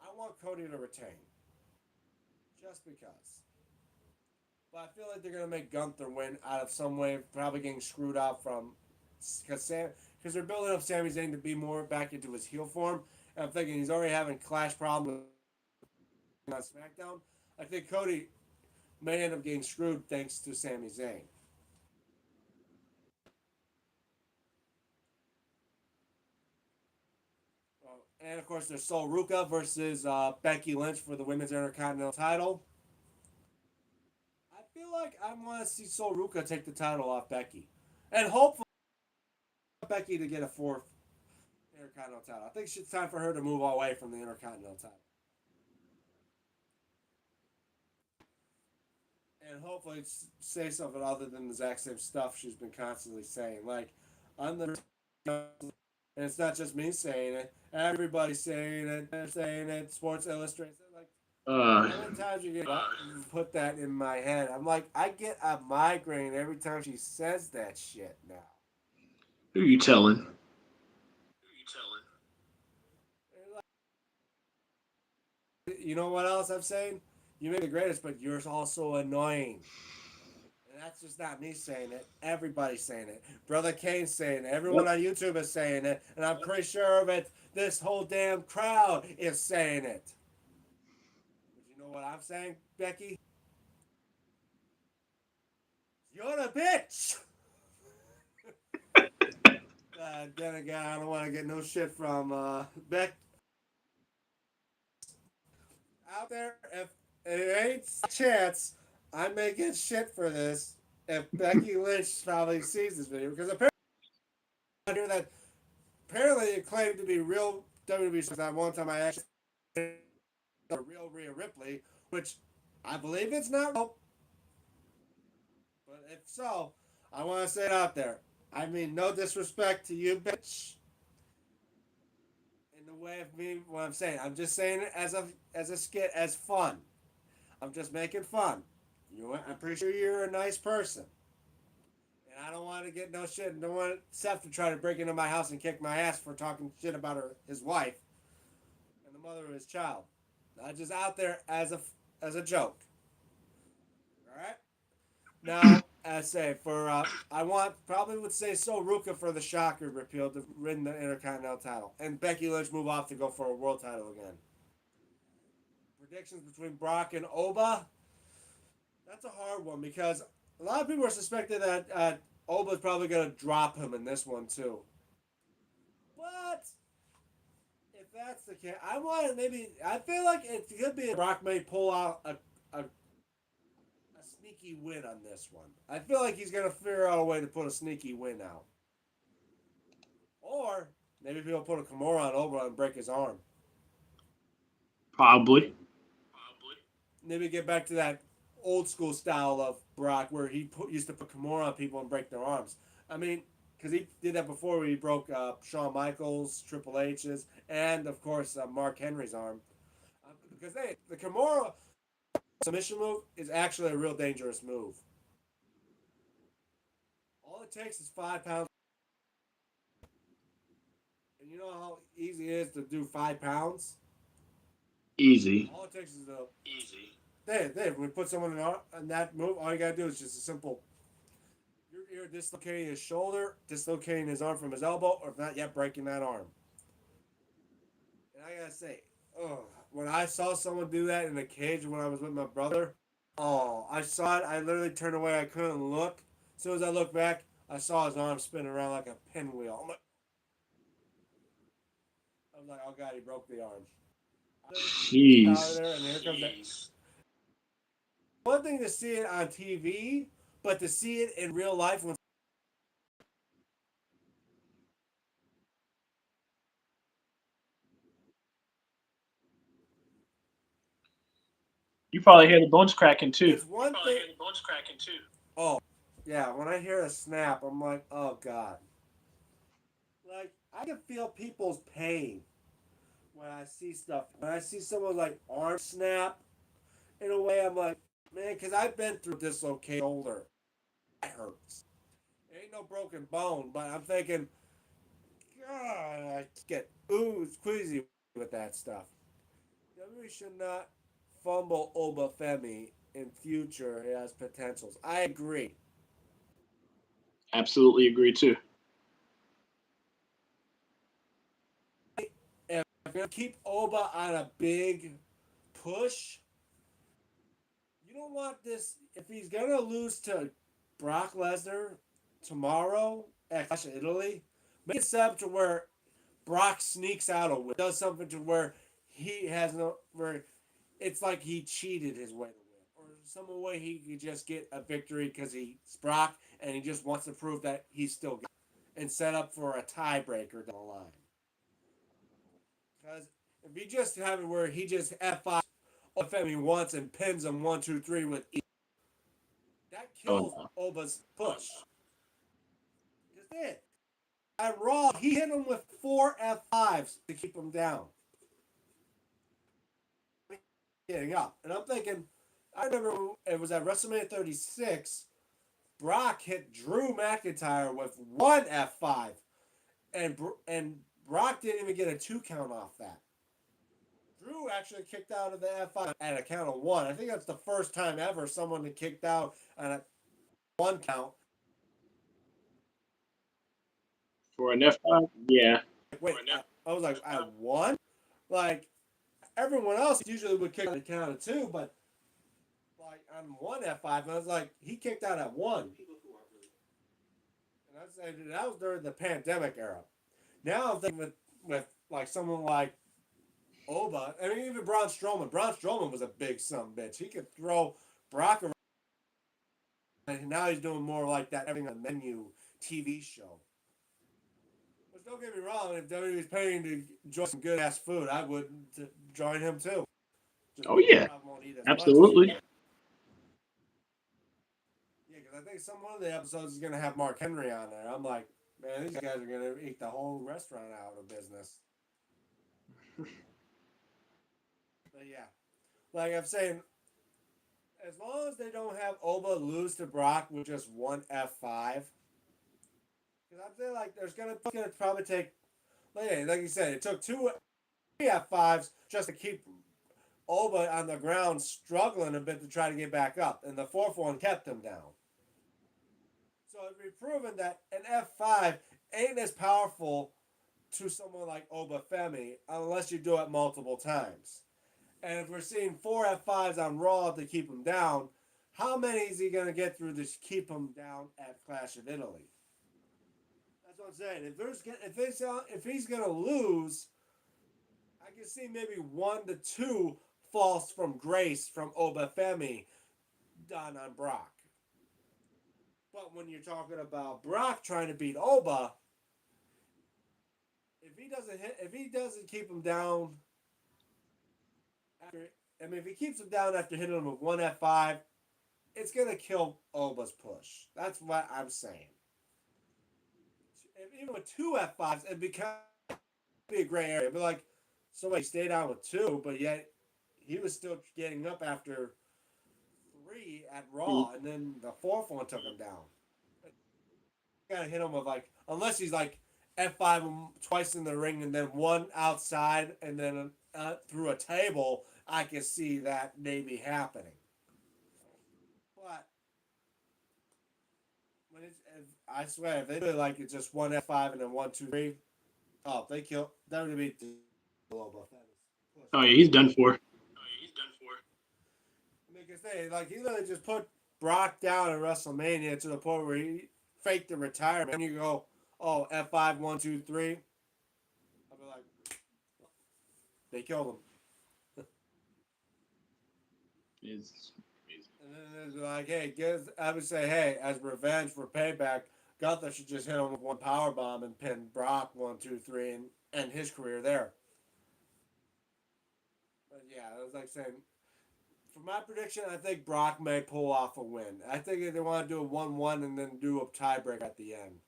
I want Cody to retain. Just because. But I feel like they're going to make Gunther win out of some way, probably getting screwed out from. Because they're building up Sami Zayn to be more back into his heel form. And I'm thinking he's already having clash problems on SmackDown. I think Cody may end up getting screwed thanks to Sami Zayn. And of course, there's Sol Ruka versus Becky Lynch for the Women's Intercontinental title. I feel like I want to see Sol Ruka take the title off Becky. And hopefully, Becky to get a fourth Intercontinental title. I think it's time for her to move away from the Intercontinental title. And hopefully say something other than the exact same stuff she's been constantly saying. Like, I'm the... And it's not just me saying it. Everybody's saying it. They're saying it. Sports Illustrated. Like, how many times you put that in my head? I'm like, I get a migraine every time she says that shit now. Who are you telling? You know what else I'm saying? You may be the greatest, but you're also annoying. And that's just not me saying it. Everybody's saying it. Brother Kane's saying it. Everyone on YouTube is saying it. And I'm pretty sure of it. This whole damn crowd is saying it. But you know what I'm saying, Becky? You're a bitch! Then again, I don't want to get no shit from Beck. Out there, if it ain't a chance, I may get shit for this if Becky Lynch probably sees this video. Because apparently, I hear that apparently it claimed to be real WWE that one time I actually a real Rhea Ripley, which I believe it's not real, but if so, I want to say it out there. I mean, no disrespect to you, bitch. In the way of me, what I'm saying, I'm just saying it as a skit, as fun. I'm just making fun. I'm pretty sure you're a nice person, and I don't want to get no shit. And don't want Seth to try to break into my house and kick my ass for talking shit about his wife, and the mother of his child. Not just out there as a joke. All right. Now, I say for I want probably would say So Ruka for the Shocker repeal to win the Intercontinental title, and Becky Lynch move off to go for a world title again. Predictions between Brock and Oba. That's a hard one because a lot of people are suspecting that Oba's probably going to drop him in this one too. But if that's the case, I want to maybe. I feel like it could be Brock may pull out a sneaky win on this one. I feel like he's gonna figure out a way to put a sneaky win out. Or maybe he'll put a Kimura on Oba and break his arm. Probably. Maybe get back to that old school style of Brock where used to put Kimura on people and break their arms. I mean, because he did that before where he broke Shawn Michaels, Triple H's, and of course Mark Henry's arm. Because the Kimura submission move is actually a real dangerous move. All it takes is 5 pounds. And you know how easy it is to do 5 pounds? Easy. All it takes is a easy. There. When we put someone in that move, all you gotta do is just a simple. You're dislocating his shoulder, dislocating his arm from his elbow, or if not yet, breaking that arm. And I gotta say, when I saw someone do that in a cage when I was with my brother, I saw it. I literally turned away. I couldn't look. As soon as I looked back, I saw his arm spinning around like a pinwheel. I'm like, oh god, he broke the arm. Out of Jeez. there, and here comes that. One thing to see it on TV, but to see it in real life when You probably hear the bones cracking too. it's one thing. Oh, yeah. When I hear a snap, I'm like, oh god. Like I can feel people's pain when I see stuff. When I see someone like arm snap, in a way, I'm like, man, because I've been through dislocated shoulder. That hurts. It ain't no broken bone, but I'm thinking, God, I get queasy with that stuff. WWE should not fumble Obafemi in future. It has potentials. I agree. Absolutely agree too. If you're going to keep Oba on a big push, you don't want this. If he's going to lose to Brock Lesnar tomorrow at Clash of Italy, make it set up to where Brock sneaks out a win. Does something to where he has no. Where it's like he cheated his way to win. Or some way he could just get a victory because he's Brock and he just wants to prove that he's still good. And set up for a tiebreaker down the line. Because if he just have it where he just F5 Femi once and pins him 1, 2, 3 with E, that kills Oh, no. Oba's push. Just it. At Raw, he hit him with 4 F5s to keep him down. Getting up. And I'm thinking, I remember it was at WrestleMania 36, Brock hit Drew McIntyre with 1 F5. And Brock didn't even get a 2 count off that. Drew actually kicked out of the F5 at a count of 1. I think that's the first time ever someone had kicked out on a 1 count. For an F5, yeah. Wait, I was like, at 1? Like, everyone else usually would kick on a count of 2, but like on 1 F5, and I was like, he kicked out at 1. And I said that was during the pandemic era. Now I'm thinking with like someone like Oba, I mean even Braun Strowman. Braun Strowman was a big son bitch. He could throw Brock around, and now he's doing more like that everything on the menu TV show. But don't get me wrong, if WWE's paying to enjoy some good ass food, I would join him too. Just Oh yeah, probably won't eat as much as he absolutely. would. Yeah, because I think some one of the episodes is gonna have Mark Henry on there. I'm like, man, these guys are gonna eat the whole restaurant out of business. But yeah, like I'm saying, as long as they don't have Oba lose to Brock with just one F5, because I feel like it's gonna probably take, like you said, it took three F5s just to keep Oba on the ground struggling a bit to try to get back up, and the fourth one kept him down. So it'd be proven that an F5 ain't as powerful to someone like Oba Femi unless you do it multiple times. And if we're seeing four F5s on Raw to keep him down, how many is he going to get through to keep him down at Clash of Italy? That's what I'm saying. If he's going to lose, I can see maybe 1 to 2 falls from grace from Oba Femi done on Brock. But when you're talking about Brock trying to beat Oba, if he doesn't keep him down after, I mean, if he keeps him down after hitting him with one F5, it's gonna kill Oba's push. That's what I'm saying. Even with two F5s, it'd be a gray area. It'd be like somebody stayed on with two, but yet he was still getting up after three at Raw, and then the fourth one took him down. You gotta hit him with like, unless he's like F5 him twice in the ring and then one outside and then through a table. I can see that maybe happening. But I swear, if they do it like it's just one F5 and then 1, 2, 3, oh, if they kill, that would be global. Oh yeah, he's done for. I mean, because like, he literally just put Brock down at WrestleMania to the point where he faked the retirement. And you go, oh, F5, 1, 2, 3. I'll be like, they killed him. Is And then it's like, hey, I would say, hey, as revenge for payback, Gunther should just hit him with one power bomb and pin Brock 1, 2, 3 and end his career there. But yeah, it was like saying, for my prediction, I think Brock may pull off a win. I think they want to do a 1-1 and then do a tiebreak at the end.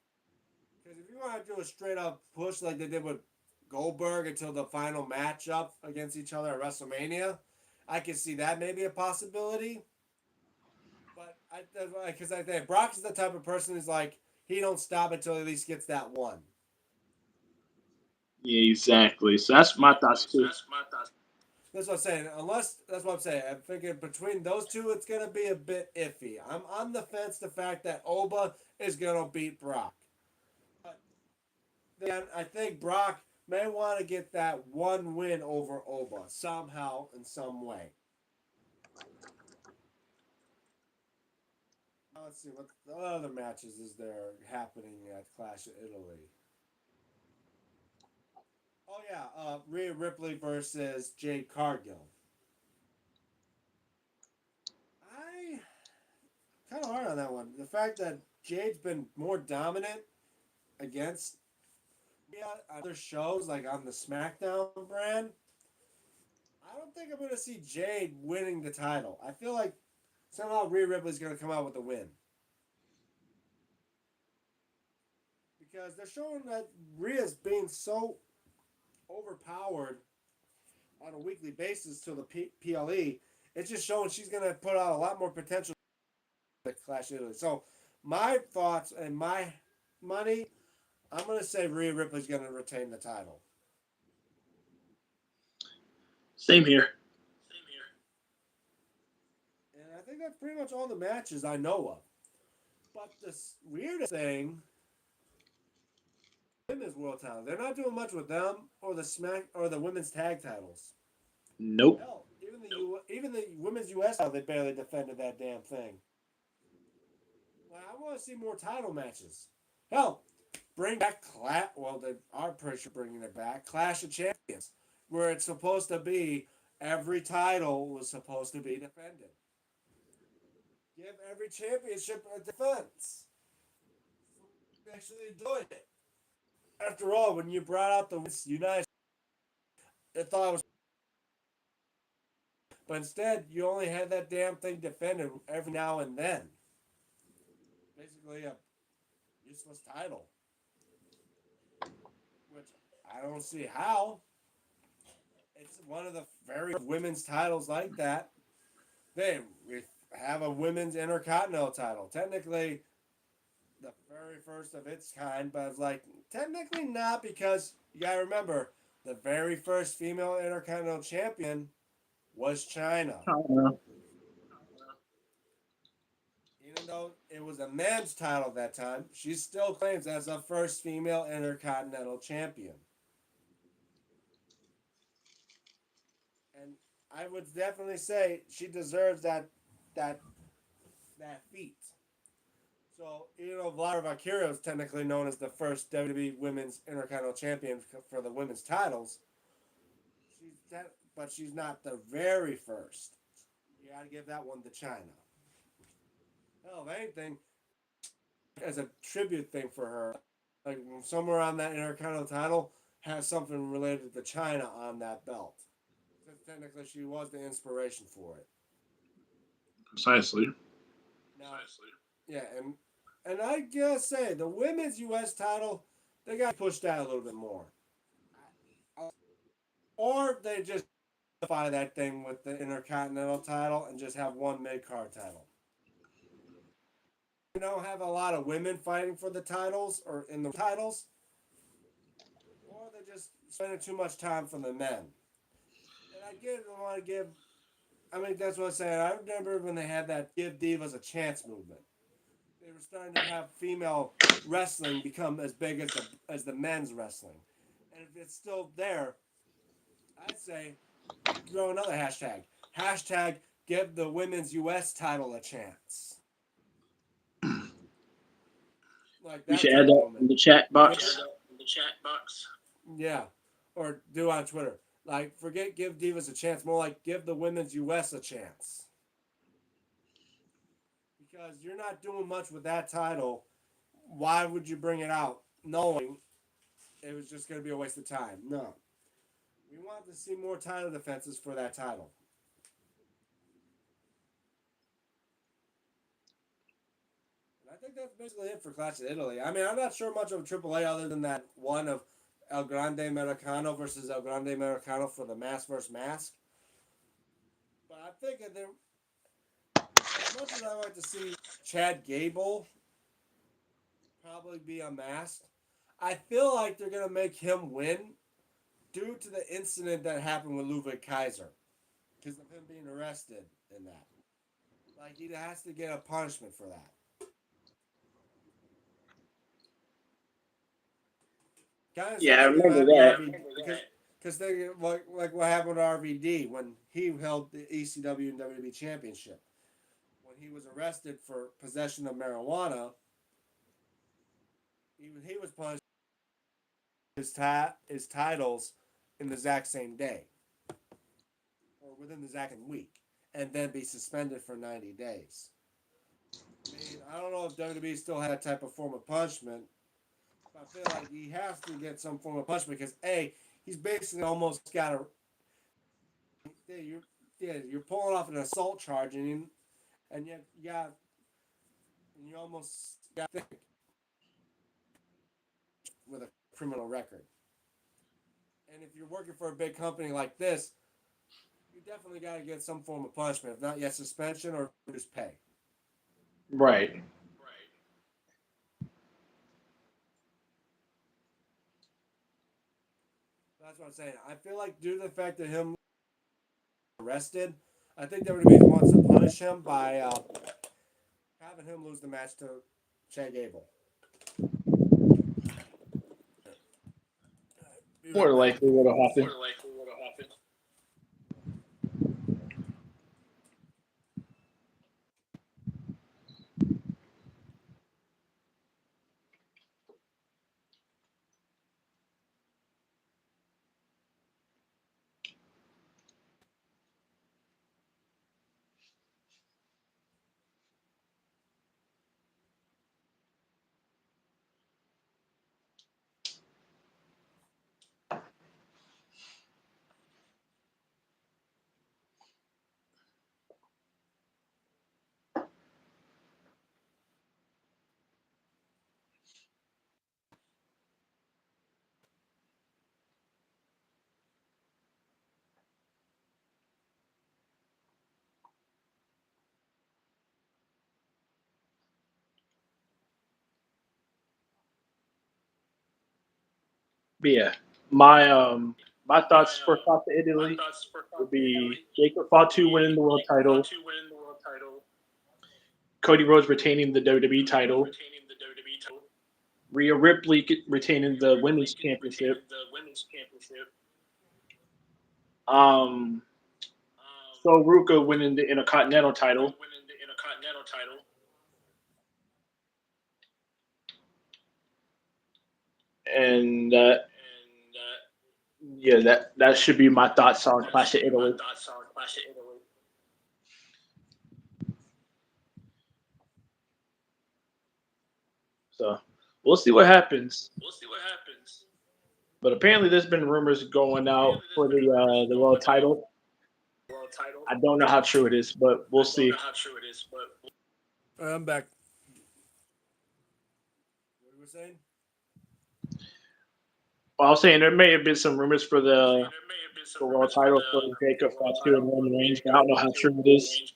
Because if you want to do a straight up push like they did with Goldberg until the final matchup against each other at WrestleMania, I can see that maybe a possibility. But because I think Brock is the type of person who's like, he don't stop until he at least gets that one. yeah, exactly. So that's my thoughts too. That's what I'm saying. That's what I'm saying. I'm thinking between those two, it's gonna be a bit iffy. I'm on the fence. The fact that Oba is gonna beat Brock, but then I think Brock may want to get that one win over Oba somehow in some way. Now let's see what other matches is there happening at Clash of Italy. Oh yeah, Rhea Ripley versus Jade Cargill. I kind of hard on that one. The fact that Jade's been more dominant against other shows, like on the SmackDown brand, I don't think I'm going to see Jade winning the title. I feel like somehow Rhea Ripley's going to come out with a win. Because they're showing that Rhea's being so overpowered on a weekly basis to the PLE. It's just showing she's going to put out a lot more potential to Clash Italy. So my thoughts and my money, I'm going to say Rhea Ripley's going to retain the title. Same here. And I think that's pretty much all the matches I know of. But the weirdest thing, women's world title, they're not doing much with them or the women's tag titles. Nope. Hell, even the women's US title, they barely defended that damn thing. Well, I want to see more title matches. Hell, bring back well, they are pretty sure bringing it back. Clash of Champions, where it's supposed to be every title was supposed to be defended. Give every championship a defense. Actually doing it. After all, when you brought out the United, I thought it was, but instead you only had that damn thing defended every now and then. Basically, a useless title, which I don't see how. It's one of the very women's titles like that. We have a women's intercontinental title. Technically, the very first of its kind, but it's like technically not because you gotta remember the very first female intercontinental champion was China. Even though it was a men's title at that time, she still claims as the first female intercontinental champion. And I would definitely say she deserves that that feat. So, Vladimir Valkyria is technically known as the first WWE Women's Intercontinental Champion for the women's titles. But she's not the very first. You got to give that one to China. Hell, if anything, as a tribute thing for her, like somewhere on that Intercontinental title has something related to China on that belt. Because technically, she was the inspiration for it. Precisely. Now, yeah, and I gotta say, the women's U.S. title, they got to push that a little bit more. Or they just modify that thing with the Intercontinental title and just have one mid card title. We don't have a lot of women fighting for the titles or in the titles, or they're just spending too much time for the men. And I want to give. I mean, that's what I'm saying. I remember when they had that "Give Divas a Chance" movement. They were starting to have female wrestling become as big as the men's wrestling, and if it's still there, I'd say throw another hashtag. Hashtag give the women's U.S. title a chance. Like We that should type add of that movement. in the chat box. Yeah. Or do on Twitter. Like, forget give Divas a chance. More like give the women's U.S. a chance. Because you're not doing much with that title. Why would you bring it out knowing it was just going to be a waste of time? No. We want to see more title defenses for that title. And I think that's basically it for Clash of Italy. I mean, I'm not sure much of AAA other than that one of El Grande Americano versus El Grande Americano for the mask versus mask. But I'm thinking there, as much as I like to see Chad Gable probably be unmasked, I feel like they're gonna make him win due to the incident that happened with Ludwig Kaiser, because of him being arrested in that. Like he has to get a punishment for that. Kind of Yeah, I same thing remember happened to that. RVD because they like what happened to RVD when he held the ECW and WWE championship. When he was arrested for possession of marijuana, he was punished his titles in the exact same day or within the exact same week, and then be suspended for 90 days. I mean, I don't know if WWE still had that type of form of punishment, but I feel like he has to get some form of punishment because he's basically almost got a you're pulling off an assault charge and yet you almost got with a criminal record. And if you're working for a big company like this, you definitely got to get some form of punishment. If not, yet suspension or reduced pay. Right. That's what I'm saying. I feel like due to the fact that him arrested, I think WWE wants to punish him by having him lose the match to Chad Gable. Be More right back. likely what'll happen. But yeah, my thoughts for Costa Italy would be Jacob Fatu winning the world title, Cody Rhodes retaining the WWE title, Rhea Ripley retaining the women's championship, um, So Ruka winning the Intercontinental title, and yeah, that should be my thoughts on Clash of Italy. So we'll see what happens. But apparently, there's been rumors going out for the world title. I don't know how true it is, but we'll see. I'm back. What were we saying? Well, I was saying there may have been some rumors for the world title for Jacob Fatu and Roman Reigns, but I don't know how true it is.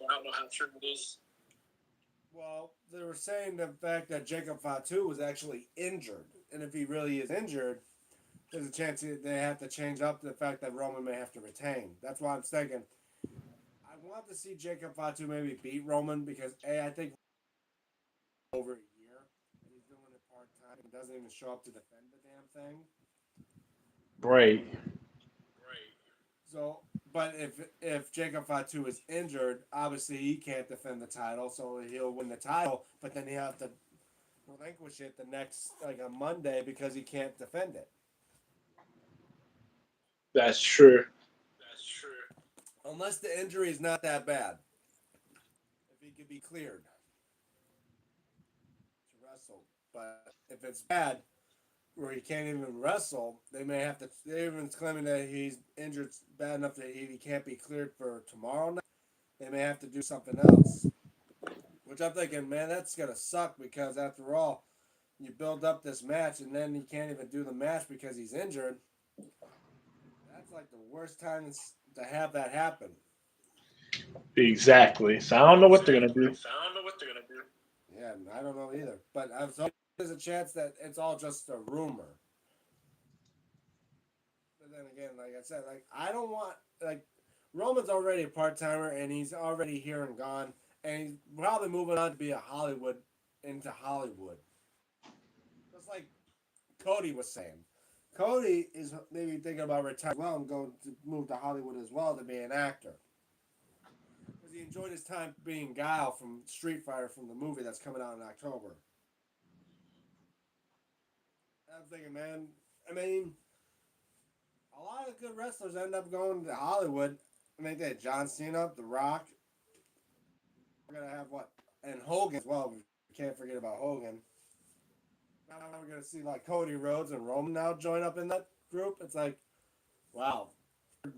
Well, they were saying the fact that Jacob Fatu was actually injured, and if he really is injured, there's a chance they have to change up the fact that Roman may have to retain. That's why I'm thinking. I want to see Jacob Fatu maybe beat Roman because I think over a year and he's doing it part time and doesn't even show up to defend the damn thing. Right. So, but if Jacob Fatu is injured, obviously he can't defend the title, so he'll win the title, but then he'll have to relinquish it the next like a Monday because he can't defend it. That's true. Unless the injury is not that bad. If he could be cleared to wrestle. But if it's bad, where he can't even wrestle, they may have to. They're even claiming that he's injured bad enough that he can't be cleared for tomorrow night. They may have to do something else. Which I'm thinking, man, that's gonna suck because after all, you build up this match and then he can't even do the match because he's injured. That's like the worst time to have that happen. Exactly. So I don't know what they're gonna do. Yeah, I don't know either. But there's a chance that it's all just a rumor. But then again, like I said, like I don't want like Roman's already a part timer and he's already here and gone, and he's probably moving on to be a Hollywood into Hollywood. Just like Cody was saying. Cody is maybe thinking about retiring. Well, I'm going to move to Hollywood as well to be an actor because he enjoyed his time being Guile from Street Fighter from the movie that's coming out in October. I'm thinking, man. I mean, a lot of good wrestlers end up going to Hollywood. I mean, they had John Cena, The Rock. We're gonna have what, and Hogan as well. We can't forget about Hogan. Now we're gonna see like Cody Rhodes and Roman now join up in that group. It's like, wow,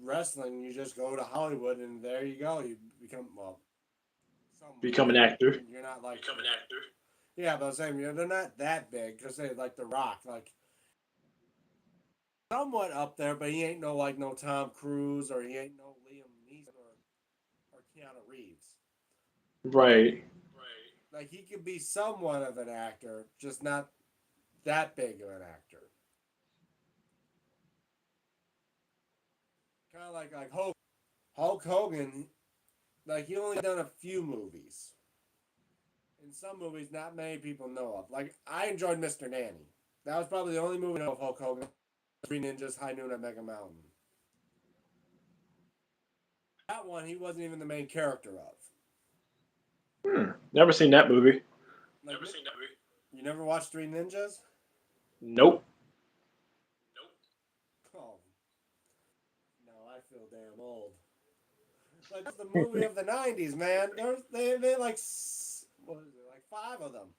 wrestling. You just go to Hollywood and there you go. You become somewhat. Become an actor. You're not like yeah, but I'm saying they're not that big because they like The Rock, like somewhat up there, but he ain't no like no Tom Cruise or he ain't no Liam Neeson or Keanu Reeves. Right. Like he could be somewhat of an actor, just not that big of an actor. Kind of like Hulk Hogan. Like he only done a few movies. In some movies, not many people know of. Like I enjoyed Mr. Nanny. That was probably the only movie I know of Hulk Hogan. Three Ninjas, High Noon at Mega Mountain. That one he wasn't even the main character of. Never seen that movie. Like you never watched Three Ninjas? Nope. Oh no, I feel damn old. Like that's the movie of the '90s, man. They like what is it, like five of them.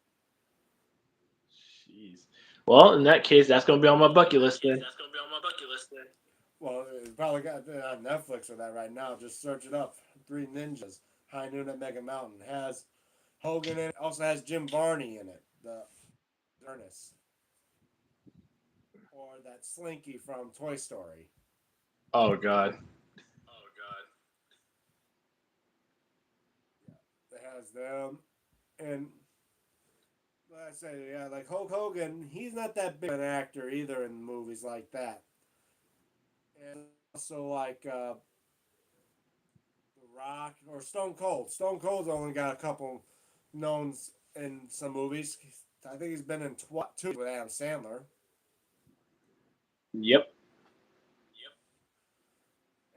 Jeez. Well, in that case, that's gonna be on my bucket list then. Well, it's probably got it on Netflix for that right now. Just search it up. Three Ninjas. High Noon at Mega Mountain has Hogan in it. Also has Jim Varney in it. The Ernest or that Slinky from Toy Story. Oh God. Yeah, it has them and I say, yeah, like Hulk Hogan, he's not that big an actor either in movies like that. And also like The Rock or Stone Cold. Stone Cold's only got a couple knowns in some movies. I think he's been in two with Adam Sandler. Yep.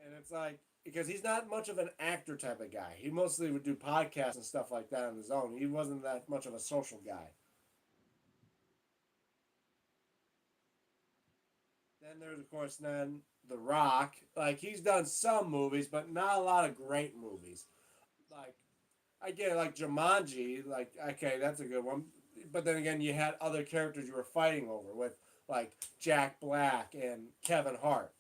And it's like, because he's not much of an actor type of guy. He mostly would do podcasts and stuff like that on his own. He wasn't that much of a social guy. Then there's, of course, then The Rock. Like, he's done some movies, but not a lot of great movies. Like, I get it, like Jumanji. Like, okay, that's a good one. But then again, you had other characters you were fighting over with, like Jack Black and Kevin Hart.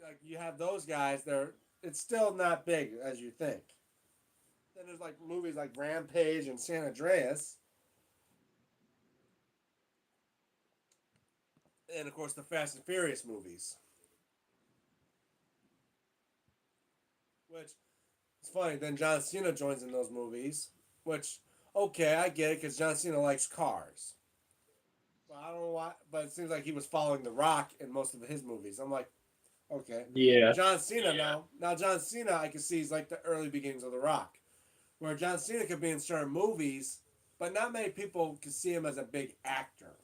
Like, you have those guys. It's still not big as you think. Then there's like movies like Rampage and San Andreas, and of course the Fast and Furious movies. Which it's funny. Then John Cena joins in those movies, which okay, I get it because John Cena likes cars. But I don't know why. But it seems like he was following The Rock in most of his movies. I'm like, okay, but Yeah. John Cena now John Cena I can see is like the early beginnings of The Rock, where John Cena could be in certain movies, but not many people can see him as a big actor.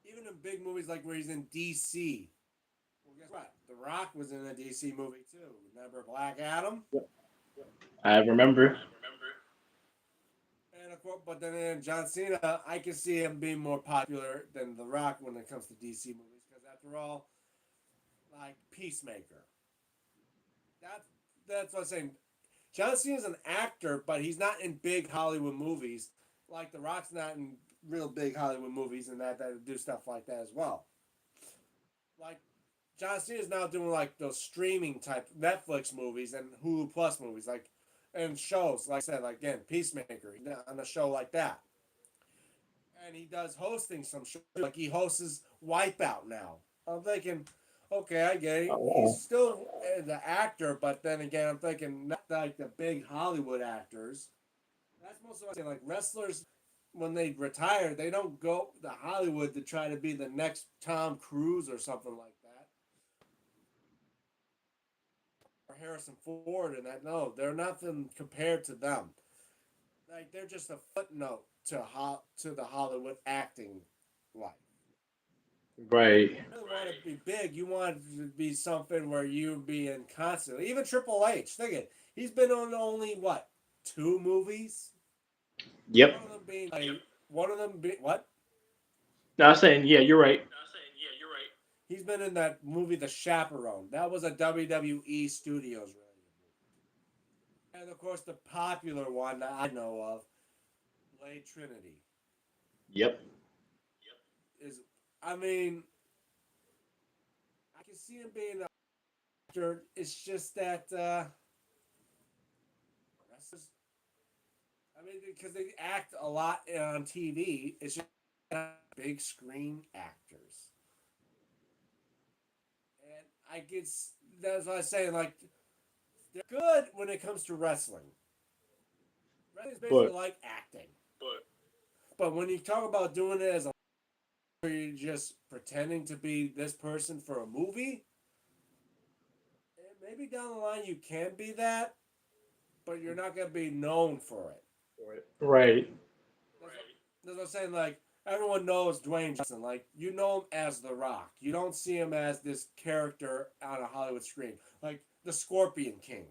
Even in big movies like where he's in DC. Well, guess what? The Rock was in a DC movie too. Remember Black Adam? I remember. And of course, but then in John Cena, I can see him being more popular than The Rock when it comes to DC movies because after all, like Peacemaker. That's that's what I'm saying. John Cena's an actor, but he's not in big Hollywood movies. Like The Rock's not in real big Hollywood movies and that do stuff like that as well. Like John Cena's now doing like those streaming type Netflix movies and Hulu Plus movies, like and shows. Like I said, like again, Peacemaker on a show like that, and he does hosting some shows. Like he hosts Wipeout now. I'm thinking, okay, I get it. He's Oh, still the actor, but then again, I'm thinking not like the big Hollywood actors. That's most of what I'm saying. Like wrestlers, when they retire, they don't go to Hollywood to try to be the next Tom Cruise or something like that. Or Harrison Ford and that. No, they're nothing compared to them. Like they're just a footnote to the Hollywood acting life. right. You really want to be big. You want it to be something where you be in constantly. Even Triple H, think it. He's been on only what 2 movies. Yep. One of them being like one of them be what? No, I'm saying, yeah, you're right. He's been in that movie The Chaperone. That was a WWE Studios related movie. And of course the popular one that I know of, Blade Trinity, Yep. is I mean, I can see him being an actor. It's just that wrestlers I mean, because they act a lot on TV. It's just not big screen actors. And I guess that's what I was saying. Like, they're good when it comes to wrestling. Wrestling is basically But like acting. But when you talk about doing it as a where you're just pretending to be this person for a movie, maybe down the line you can be that, but you're not going to be known for it. right. That's what I'm saying. Like everyone knows Dwayne Johnson. Like you know him as The Rock. You don't see him as this character on a Hollywood screen, like the Scorpion King.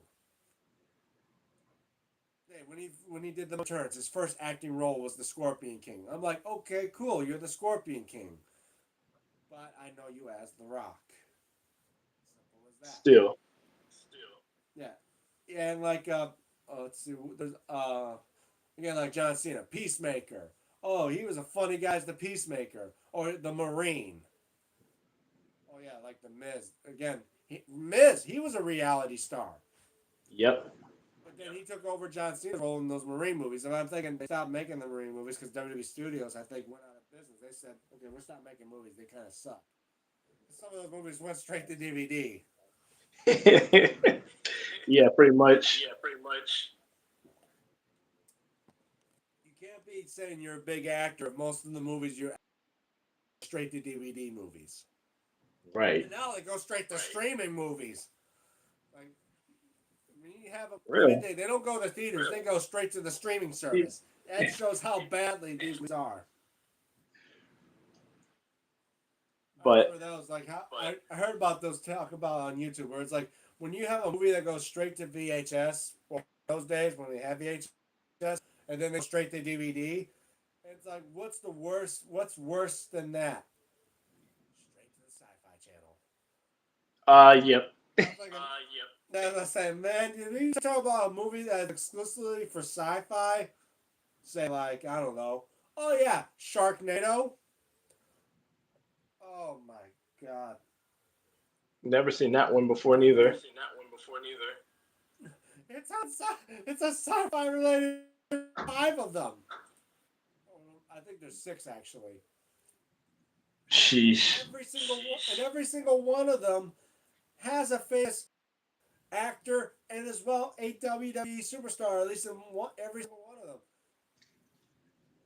Hey, when he did the returns, his first acting role was the Scorpion King. I'm like, okay, cool, you're the Scorpion King, but I know you as The Rock. Simple as that. Still. Yeah, and like let's see, there's again like John Cena, Peacemaker. Oh, he was a funny guy as the Peacemaker or the Marine. Oh yeah, like the Miz. Again, Miz, he was a reality star. Yep. But then he took over John Cena's role in those Marine movies. And I'm thinking they stopped making the Marine movies because WWE Studios, I think, went out of business. They said, okay, we're stopping making movies. They kind of suck. Some of those movies went straight to DVD. Yeah, pretty much. be saying you're a big actor if most of the movies you're straight to DVD movies. Right. And now they go straight to streaming movies. Like, I mean, you have them. Really? They don't go to theaters. They go straight to the streaming service. That shows how badly these movies are. I But remember that was like how I heard about those talk about on YouTube where it's like when you have a movie that goes straight to VHS, well, those days when they have VHS, and then they go straight to DVD, it's like what's the worst? What's worse than that? Straight to the Sci-Fi Channel. yep. That's like As I say, man, if you talk about a movie that's exclusively for sci-fi, say like I don't know, oh yeah, Sharknado. Oh my god. Never seen that one before neither. It's it's a sci-fi related 5 of them. I think there's 6 actually. Sheesh. Every single one of them has a famous actor and as well a WWE superstar. At least in every single one of them.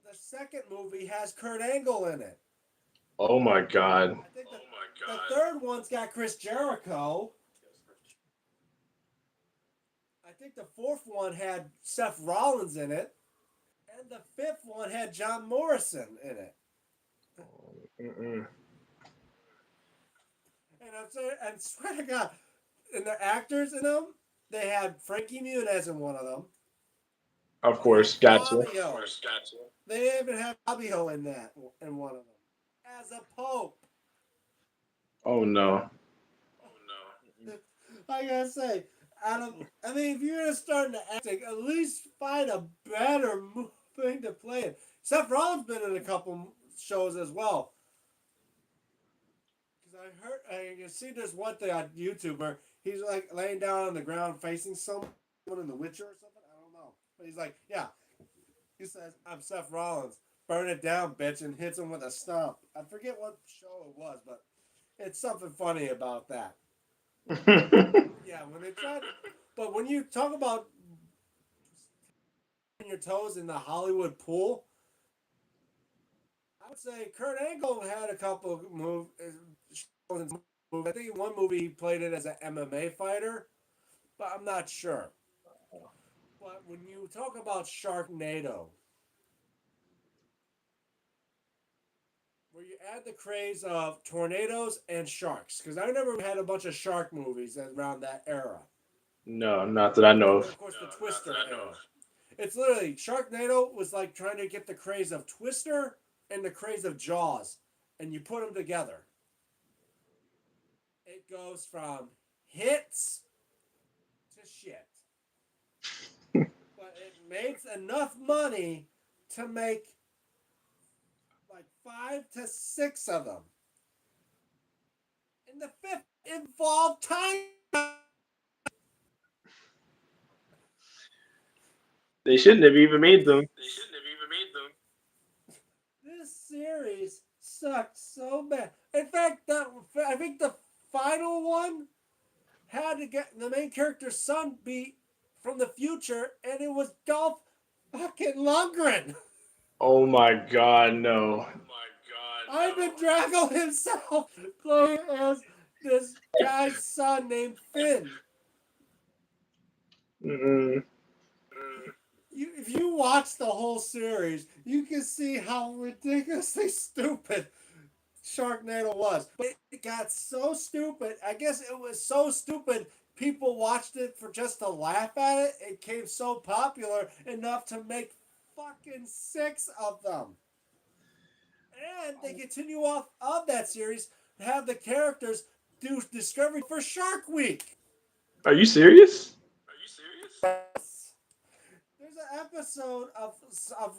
The second movie has Kurt Angle in it. Oh my god. I think the third one's got Chris Jericho. I think the fourth one had Seth Rollins in it. And the fifth one had John Morrison in it. Mm-mm. And I'm saying, and swear to God, and the actors in them, they had Frankie Muniz in one of them. Of course, gotcha. They even have Fabio in that in one of them as a pope. Oh no. I gotta say, I mean, if you're gonna start into acting, at least find a better thing to play in. Seth Rollins been in a couple shows as well. Because I can see this one thing on YouTube where he's like laying down on the ground facing someone in The Witcher or something. I don't know, but he's like, yeah. He says, "I'm Seth Rollins. Burn it down, bitch," and hits him with a stomp. I forget what show it was, but it's something funny about that. Yeah, when they try to, but when you talk about your toes in the Hollywood pool, I would say Kurt Angle had a couple of moves. I think in one movie he played it as an MMA fighter, but I'm not sure. But when you talk about Sharknado, where you add the craze of tornadoes and sharks, because I remember we had a bunch of shark movies around that era. No, not that I know And of. of course, the Twister era. It's literally Sharknado was like trying to get the craze of Twister and the craze of Jaws, and you put them together. It goes from hits to shit, but it makes enough money to make like 5 to 6 of them. And the fifth involved time. They shouldn't have even made them. This series sucked so bad. In fact, I think the final one had to get the main character's son be from the future, and it was Dolph fucking Lundgren. Oh my god, no. Ivan Drago himself playing as this guy's son named Finn. Mm-mm. If you watch the whole series, you can see how ridiculously stupid Sharknado was. But it got so stupid. I guess it was so stupid people watched it for just to laugh at it. It became so popular enough to make fucking 6 of them. And they continue off of that series to have the characters do Discovery for Shark Week. Are you serious? Yes. There's an episode of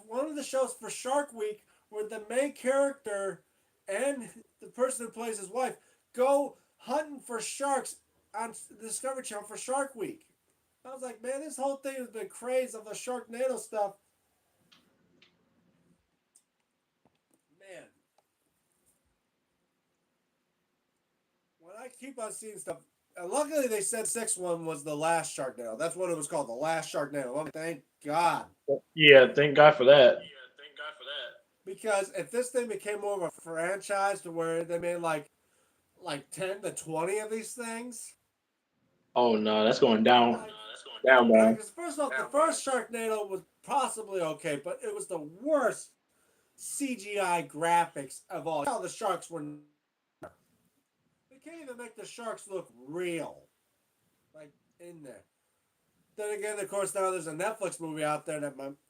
one of the shows for Shark Week where the main character and the person who plays his wife go hunting for sharks on the Discovery Channel for Shark Week. I was like, man, this whole thing has been crazy of the Sharknado stuff. Man. When I keep on seeing stuff, luckily they said 6th one was the last Sharknado. That's what it was called, the last Sharknado. Oh, thank God. Yeah, thank God for that. Because if this thing became more of a franchise to where they made like 10 to 20 of these things, Oh no, that's going down, like down, like down. 'cause first off, the first Sharknado was possibly okay, but it was the worst CGI graphics of all. How the sharks were, they can't even make the sharks look real, like in there. Then again, of course, now there's a Netflix movie out there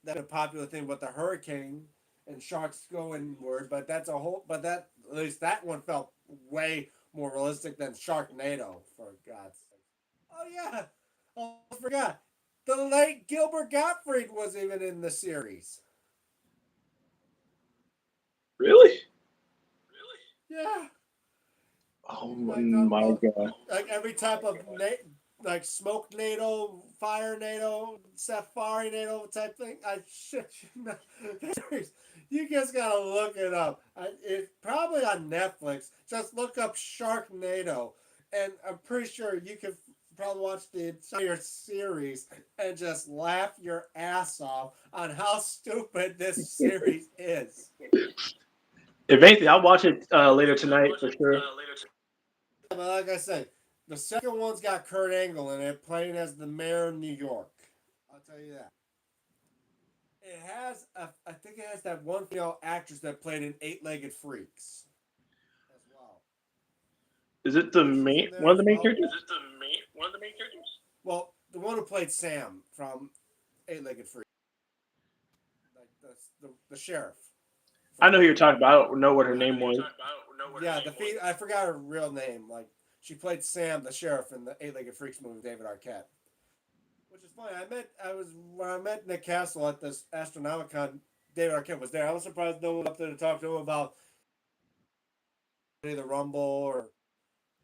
that's a popular thing with the hurricane and sharks go inward, but that's a whole. But that at least that one felt way more realistic than Sharknado, for God's sake. Oh yeah, oh, I forgot. The late Gilbert Gottfried was even in the series. Really? Yeah, Oh like talking my about god. like every type of like smoke NATO, fire NATO, safari NATO type thing. I shit you not. You just gotta look it up. It's probably on Netflix. Just look up Sharknado, and I'm pretty sure you can probably watch the entire series and just laugh your ass off on how stupid this series is. If anything, I'll watch it later tonight for sure. But like I said, the second one's got Kurt Angle in it, playing as the mayor of New York. I'll tell you that. It has, I think it has that one female actress that played in Eight-Legged Freaks as well. Is it I the think she's main in there one of as the main well. characters? Well, the one who played Sam from Eight-Legged Freaks, like the sheriff I from know who you're Eight-Legged talking Freaks. about. I don't know what her name was. Yeah, I forgot her real name. Like she played Sam, the sheriff, in the Eight-Legged Freaks movie with David Arquette. Which is funny. When I met Nick Castle at this Astronomicon. David Arquette was there. I was surprised no one up there to talk to him about the Rumble or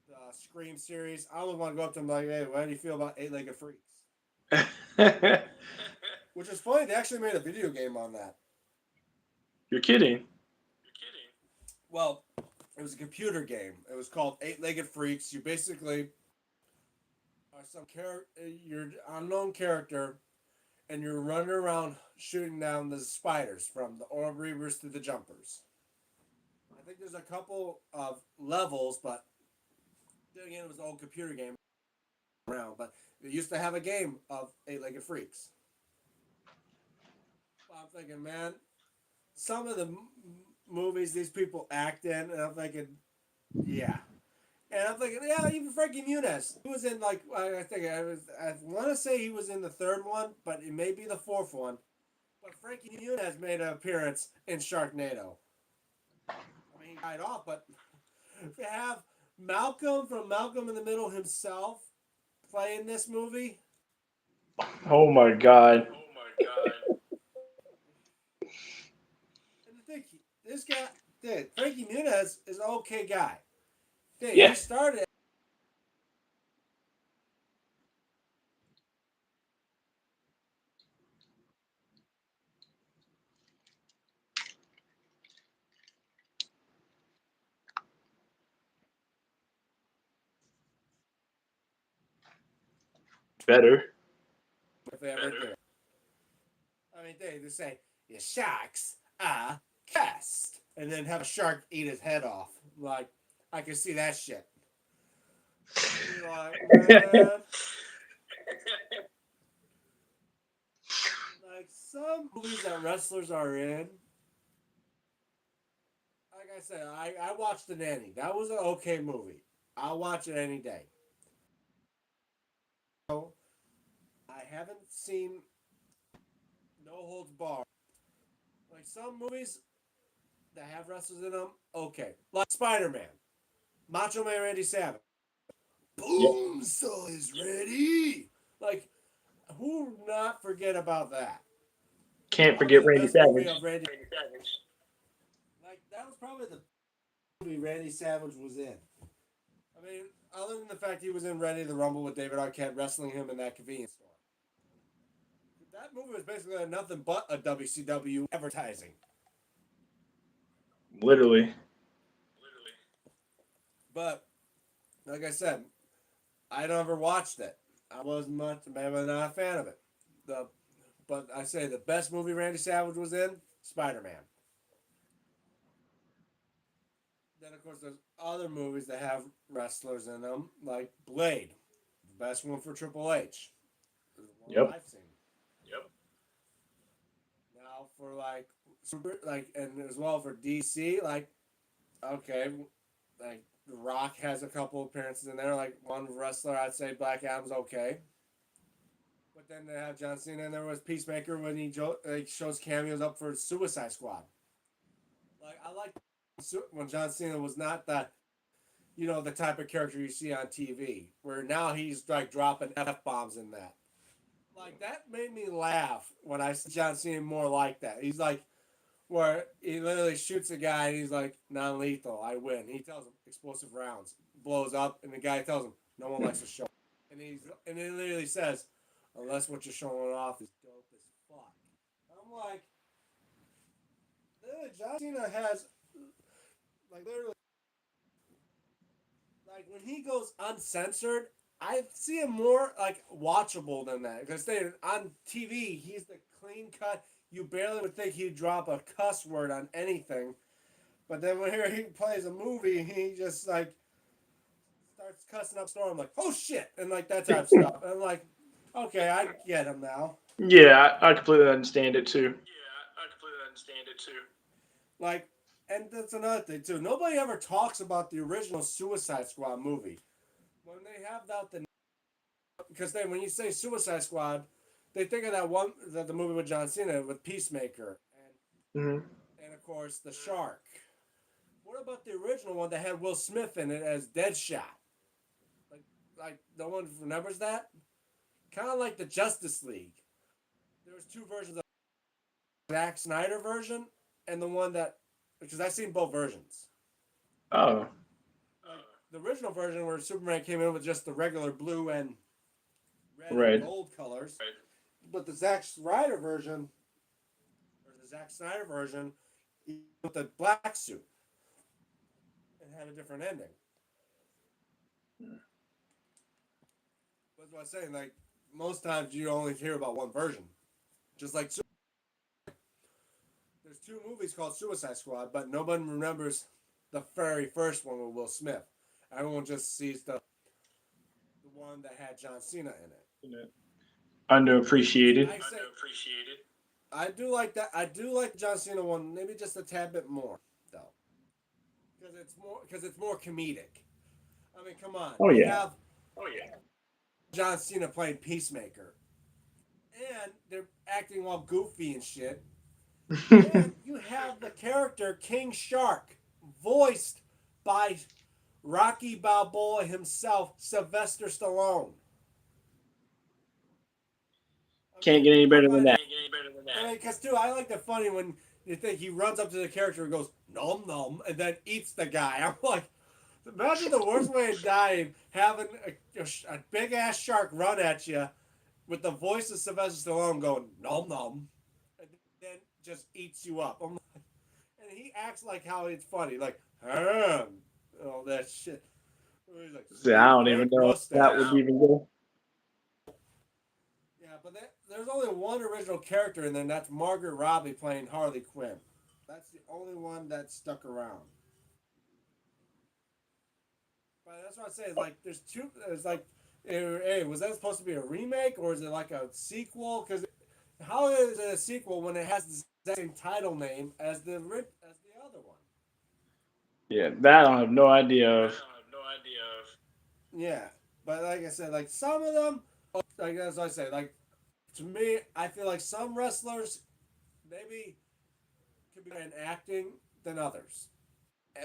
the Scream series. I always want to go up to him like, "Hey, how do you feel about Eight-Legged Freaks?" Which is funny. They actually made a video game on that. You're kidding. Well, it was a computer game. It was called Eight-Legged Freaks. You basically are you're an unknown character, and you're running around shooting down the spiders from the orb reavers to the jumpers. I think there's a couple of levels, but then again, it was an old computer game around. But they used to have a game of Eight-Legged Freaks. Well, I'm thinking, man, some of the movies these people act in, and I'm thinking, yeah. And I'm thinking, yeah, even Frankie Muniz. He was in like I want to say he was in the third one, but it may be the fourth one. But Frankie Muniz made an appearance in Sharknado. I mean, he died off, but to have Malcolm from Malcolm in the Middle himself play in this movie, Oh my god. and I think this guy, dude, Frankie Muniz is an okay guy. Dude, he Yeah. started Better. if they ever do it. I mean, they just say, your sharks are cursed. And then have a shark eat his head off. Like, I can see that shit. You're like, man. Like, some movies that wrestlers are in, like I said, I watched The Nanny. That was an okay movie. I'll watch it any day. So, I haven't seen No Holds Barred. Like, some movies that have wrestlers in them, okay. Like Spider Man. Macho Man Randy Savage. Yep. Boom, so is ready. Like, who would not forget about that? Can't Probably forget the Randy best movie Savage. of Randy. Like, that was probably the movie Randy Savage was in. I mean, other than the fact he was in Ready to Rumble with David Arquette wrestling him in that convenience store. That movie was basically nothing but a WCW advertising. Literally. But, like I said, I never watched it. I wasn't maybe not a fan of it. But I say the best movie Randy Savage was in, Spider Man. then of course there's other movies that have wrestlers in them, like Blade, the best one for Triple H. Is the one Yep. I've seen. Yep. Now for like super and as well for DC, like okay, like The Rock has a couple appearances in there. Like one wrestler, I'd say Black Adam's okay. But then they have John Cena, and there was Peacemaker when he shows cameos up for Suicide Squad. Like I like when John Cena was not the type of character you see on TV, where now he's like dropping f bombs in that. Like that made me laugh when I see John Cena more like that. He's like where he literally shoots a guy and he's like non-lethal, I win. He tells him explosive rounds, blows up, and the guy tells him no one likes to show. And he literally says, unless what you're showing off is dope as fuck. I'm like, literally, John Cena has like literally like when he goes uncensored, I see him more like watchable than that because they on TV he's the clean cut. You barely would think he'd drop a cuss word on anything, but then when he plays a movie, he just like starts cussing up Storm like oh shit and like that type of stuff. And I'm like, okay, I get him now. Yeah, I completely understand it too. Like, and that's another thing too. Nobody ever talks about the original Suicide Squad movie when they have that because then when you say Suicide Squad, they think of the movie with John Cena with Peacemaker Mm-hmm. and of course the Shark. What about the original one that had Will Smith in it as Deadshot? Like, no one remembers that. Kind of like the Justice League. There was two versions of Zack Snyder version and the one that because I've seen both versions. Oh. Like the original version where Superman came in with just the regular blue and red and Right. gold colors. Right. But the Zack Snyder version, or the Zack Snyder version, with the black suit, and had a different ending. That's what I'm saying. Like most times, you only hear about one version. Just like there's two movies called Suicide Squad, but nobody remembers the very first one with Will Smith. Everyone just sees the one that had John Cena in it. Underappreciated. I do like that. I do like the John Cena one, maybe just a tad bit more, though, because it's more comedic. I mean, come on, Oh you yeah. have John Cena playing Peacemaker, and they're acting all goofy and shit, and you have the character King Shark, voiced by Rocky Balboa himself, Sylvester Stallone. Can't get any better than that. I mean, because too, I like the funny when you think he runs up to the character and goes nom nom and then eats the guy. I'm like, imagine the worst way of dying, having a big ass shark run at you with the voice of Sylvester Stallone going nom nom, and then just eats you up. I'm like, and he acts like how it's funny, like all that shit. He's like, See, I don't even fake know if that mustache. would even go. Yeah, but there's only one original character in there, and that's Margaret Robbie playing Harley Quinn. That's the only one that stuck around. But that's what I say. It's like there's two. It's like, hey, was that supposed to be a remake or is it like a sequel? Because how is it a sequel when it has the same title name as the other one? Yeah, that I have no idea of. Yeah, but like I said, like some of them, like as I say, like to me, I feel like some wrestlers maybe could be better in acting than others,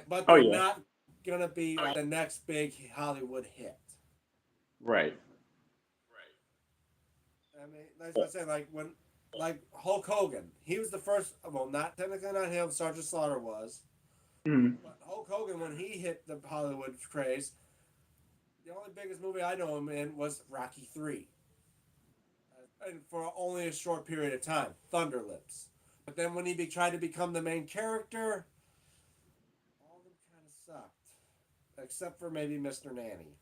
but Oh they're yeah. not gonna be like the next big Hollywood hit. Right. I mean, that's what I'm saying. Like when, like Hulk Hogan, he was the first. Well, not technically not him. Sergeant Slaughter was, Mm. but Hulk Hogan when he hit the Hollywood craze, the only biggest movie I know him in was Rocky 3, and for only a short period of time, Thunder Lips. But then when he tried to become the main character, all of them kind of sucked, except for maybe Mr. Nanny.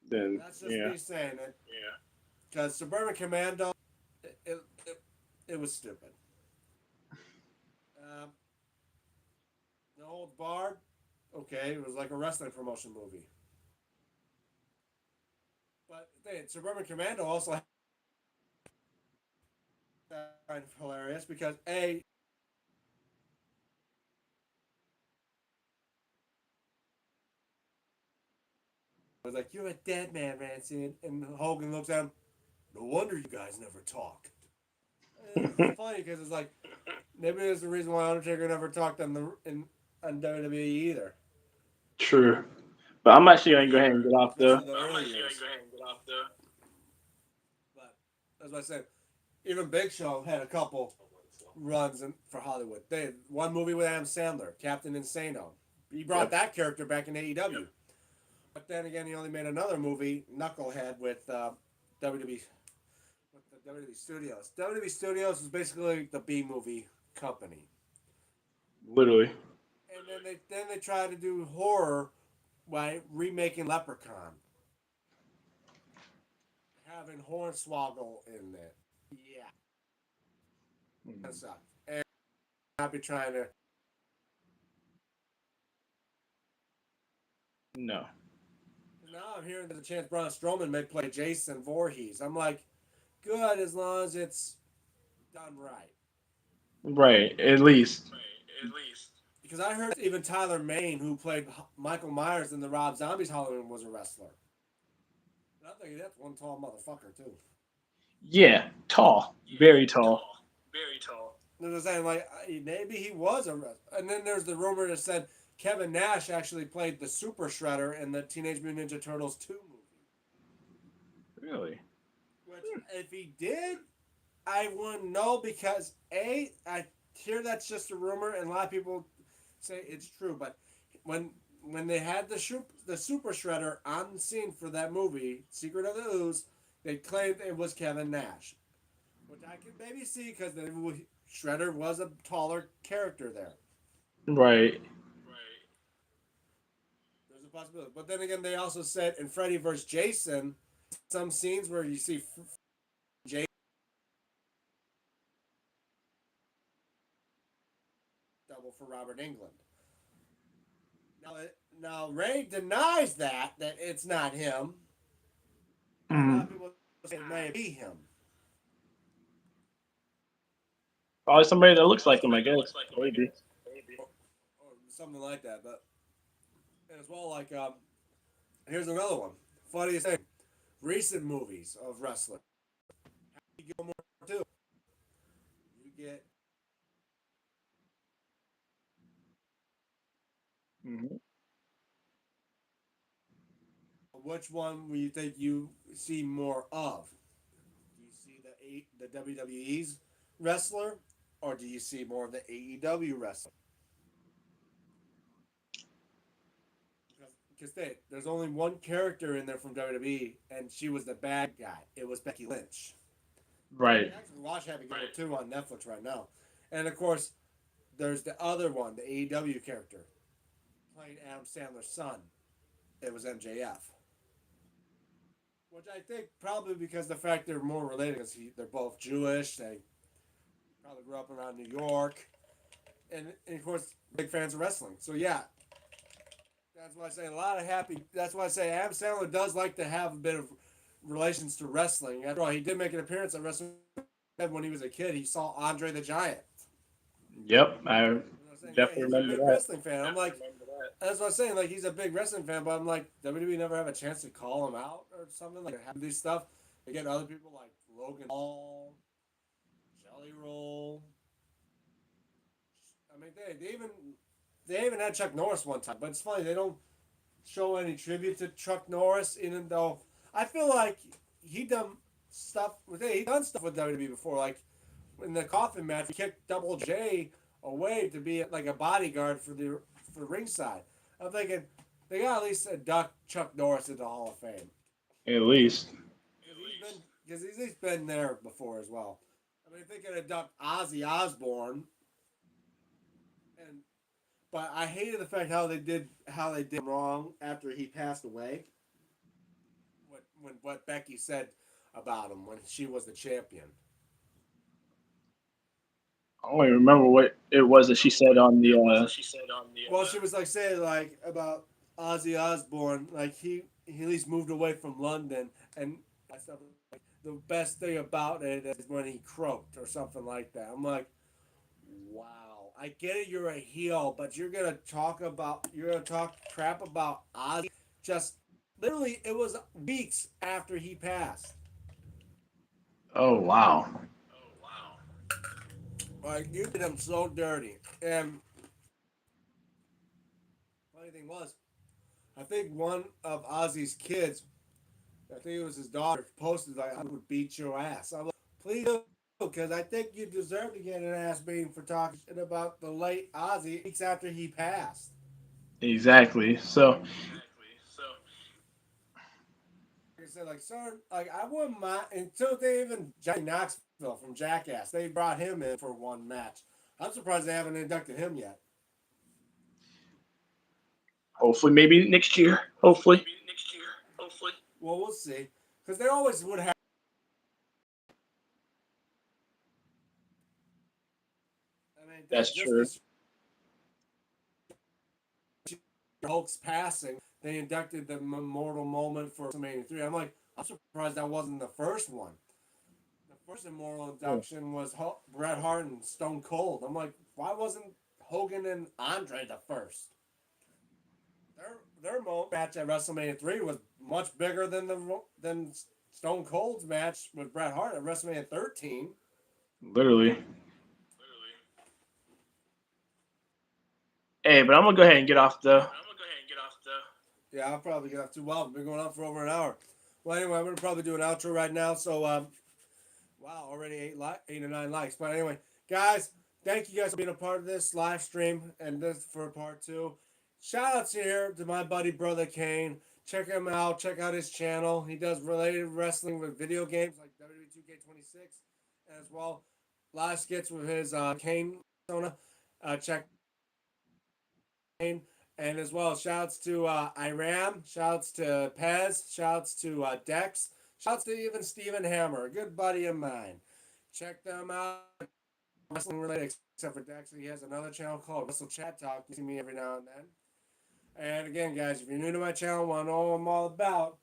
Then That's just yeah. me saying it. Yeah. Because Suburban Commando, it, it, it was stupid. Um, Bard, okay, it was like a wrestling promotion movie. But Suburban Commando also kind of hilarious because was like, "You're a dead man, Rancid," and Hogan looks at him. No wonder you guys never talk. It's funny because it's like maybe there's the reason why Undertaker never talked on WWE either, True. But I'm actually gonna go ahead and get off especially though. the early years. But as I said, even Big Show had a couple runs for Hollywood. They had one movie with Adam Sandler, Captain Insano. He brought Yep. that character back in AEW. But then again, he only made another movie, Knucklehead, with WWE, with the WWE Studios. WWE Studios is basically the B movie company. Literally. And then they tried to do horror by remaking Leprechaun, having Hornswoggle in it. Yeah, that sucked. And I'll be trying to. No. Now I'm hearing there's a chance Braun Strowman may play Jason Voorhees. I'm like, good as long as it's done right. Right. At least. Because I heard even Tyler Mane, who played Michael Myers in the Rob Zombies Halloween, was a wrestler. And I'm thinking that's one tall motherfucker too. Yeah. Tall. Very tall. And they're saying like maybe he was a wrestler. And then there's the rumor that said Kevin Nash actually played the Super Shredder in the Teenage Mutant Ninja Turtles 2 movie. Really. Which, if he did, I wouldn't know because I hear that's just a rumor, and a lot of people say it's true. But when they had the Super Shredder on scene for that movie, Secret of the Ooze, they claimed it was Kevin Nash, which I can maybe see because the Shredder was a taller character there. Right. There's a possibility. But then again, they also said in Freddy vs. Jason, some scenes where you see Jason double for Robert England. Now, Ray denies that it's not him. A lot Mm. of people say it may be him. Probably somebody that looks like him, I guess. Maybe. Or something like that. But as well, like here's another one. Funniest thing: recent movies of wrestling. Happy Gilmore too. You get Hmm. which one will you think you see more of? Do you see the WWE's wrestler, or do you see more of the AEW wrestler? Because there's only one character in there from WWE, and she was the bad guy. It was Becky Lynch. Right. Actually, watch Happy Gilmore 2 on Netflix right now. And of course, there's the other one, the AEW character, playing Adam Sandler's son. It was MJF. Which I think probably because the fact they're more related, because they're both Jewish. They probably grew up around New York. And of course, big fans of wrestling. So yeah, that's why I say a lot of happy. That's why I say Adam Sandler does like to have a bit of relations to wrestling. After all, he did make an appearance at Wrestling when he was a kid. He saw Andre the Giant. Yep. I I was saying, yeah, definitely he's a remember big that. wrestling fan. I'm like, that's what I'm saying. Like, he's a big wrestling fan, but I'm like, WWE never have a chance to call him out or something. Like, have these stuff. They get other people like Logan Paul, Jelly Roll. I mean, they even had Chuck Norris one time, but it's funny they don't show any tribute to Chuck Norris, even though I feel like he done he done stuff with WWE before, like in the coffin match, he kicked Double J away to be like a bodyguard for ringside. I'm thinking they got to at least induct Chuck Norris into the Hall of Fame At least. because he's at least been there before as well. I mean, if they could induct Ozzy Osbourne, and but I hated the fact how they did wrong after he passed away. What Becky said about him when she was the champion. I don't even remember what it was that she said on the. Well, she was like saying like about Ozzy Osbourne, like he at least moved away from London and stuff. Like, the best thing about it is when he croaked or something like that. I'm like, wow, I get it, you're a heel, but you're gonna talk crap about Ozzy. Just literally, it was weeks after he passed. Oh wow. Like you did him so dirty. And funny thing was, I think one of Ozzy's kids, I think it was his daughter, posted like, "I would beat your ass." I'm like, "Please do, because I think you deserve to get an ass beating for talking shit about the late Ozzy weeks after he passed." Exactly. So Like I said, like, son, like I wouldn't mind until they even Johnny Knoxville from Jackass. They brought him in for one match. I'm surprised they haven't inducted him yet. hopefully, maybe next year. Hopefully. Well, we'll see, because they always would have. I mean, That's just true. this Hulk's passing, they inducted the immortal moment for WrestleMania 3. I'm surprised that wasn't the first one. The first immortal Yeah. induction was Bret Hart and Stone Cold. I'm like, why wasn't Hogan and Andre the first? Their match at WrestleMania 3 was much bigger than Stone Cold's match with Bret Hart at WrestleMania 13. Literally. Hey, but I'm gonna go ahead and get off the. Yeah, I'll probably get off too. Well, I've been going on for over an hour. Well, anyway, I'm gonna probably do an outro right now. So, wow, already 8 or 9 likes. But anyway, guys, thank you guys for being a part of this live stream and this for part 2. Shout outs here to my buddy Brother Kane. Check him out. Check out his channel. He does related wrestling with video games like WWE 2K26 as well. Live skits with his Kane persona. Check Kane. And as well, shouts to Iram, shouts to Pez, shouts to Dex, shouts to even Steven Hammer, a good buddy of mine. Check them out. Wrestling related, except for Dex, he has another channel called Wrestle Chat Talk. You see me every now and then. And again, guys, if you're new to my channel, want to know what I'm all about,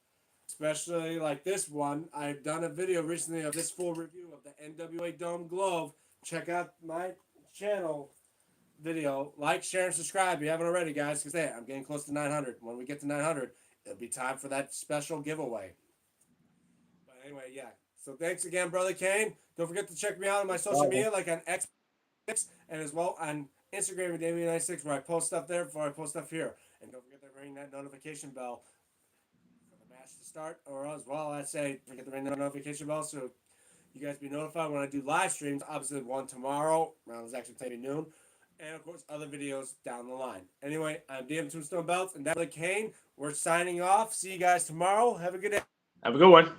especially like this one, I've done a video recently of this full review of the NWA Dome Glove. Check out my channel video. Like, share, and subscribe if you haven't already, guys, because I'm getting close to 900. When we get to 900, it'll be time for that special giveaway. But anyway, yeah. So thanks again, Brother Kane. Don't forget to check me out on my social media, like on X and as well on Instagram at Damien96, where I post stuff there before I post stuff here. And don't forget to ring that notification bell for the match to start, or as well, I say, forget to ring the notification bell so you guys be notified when I do live streams. Obviously, one tomorrow, around it's actually maybe noon. And of course, other videos down the line. Anyway, I'm DMTombstone Belts and Brother Kane. We're signing off. See you guys tomorrow. Have a good day. Have a good one.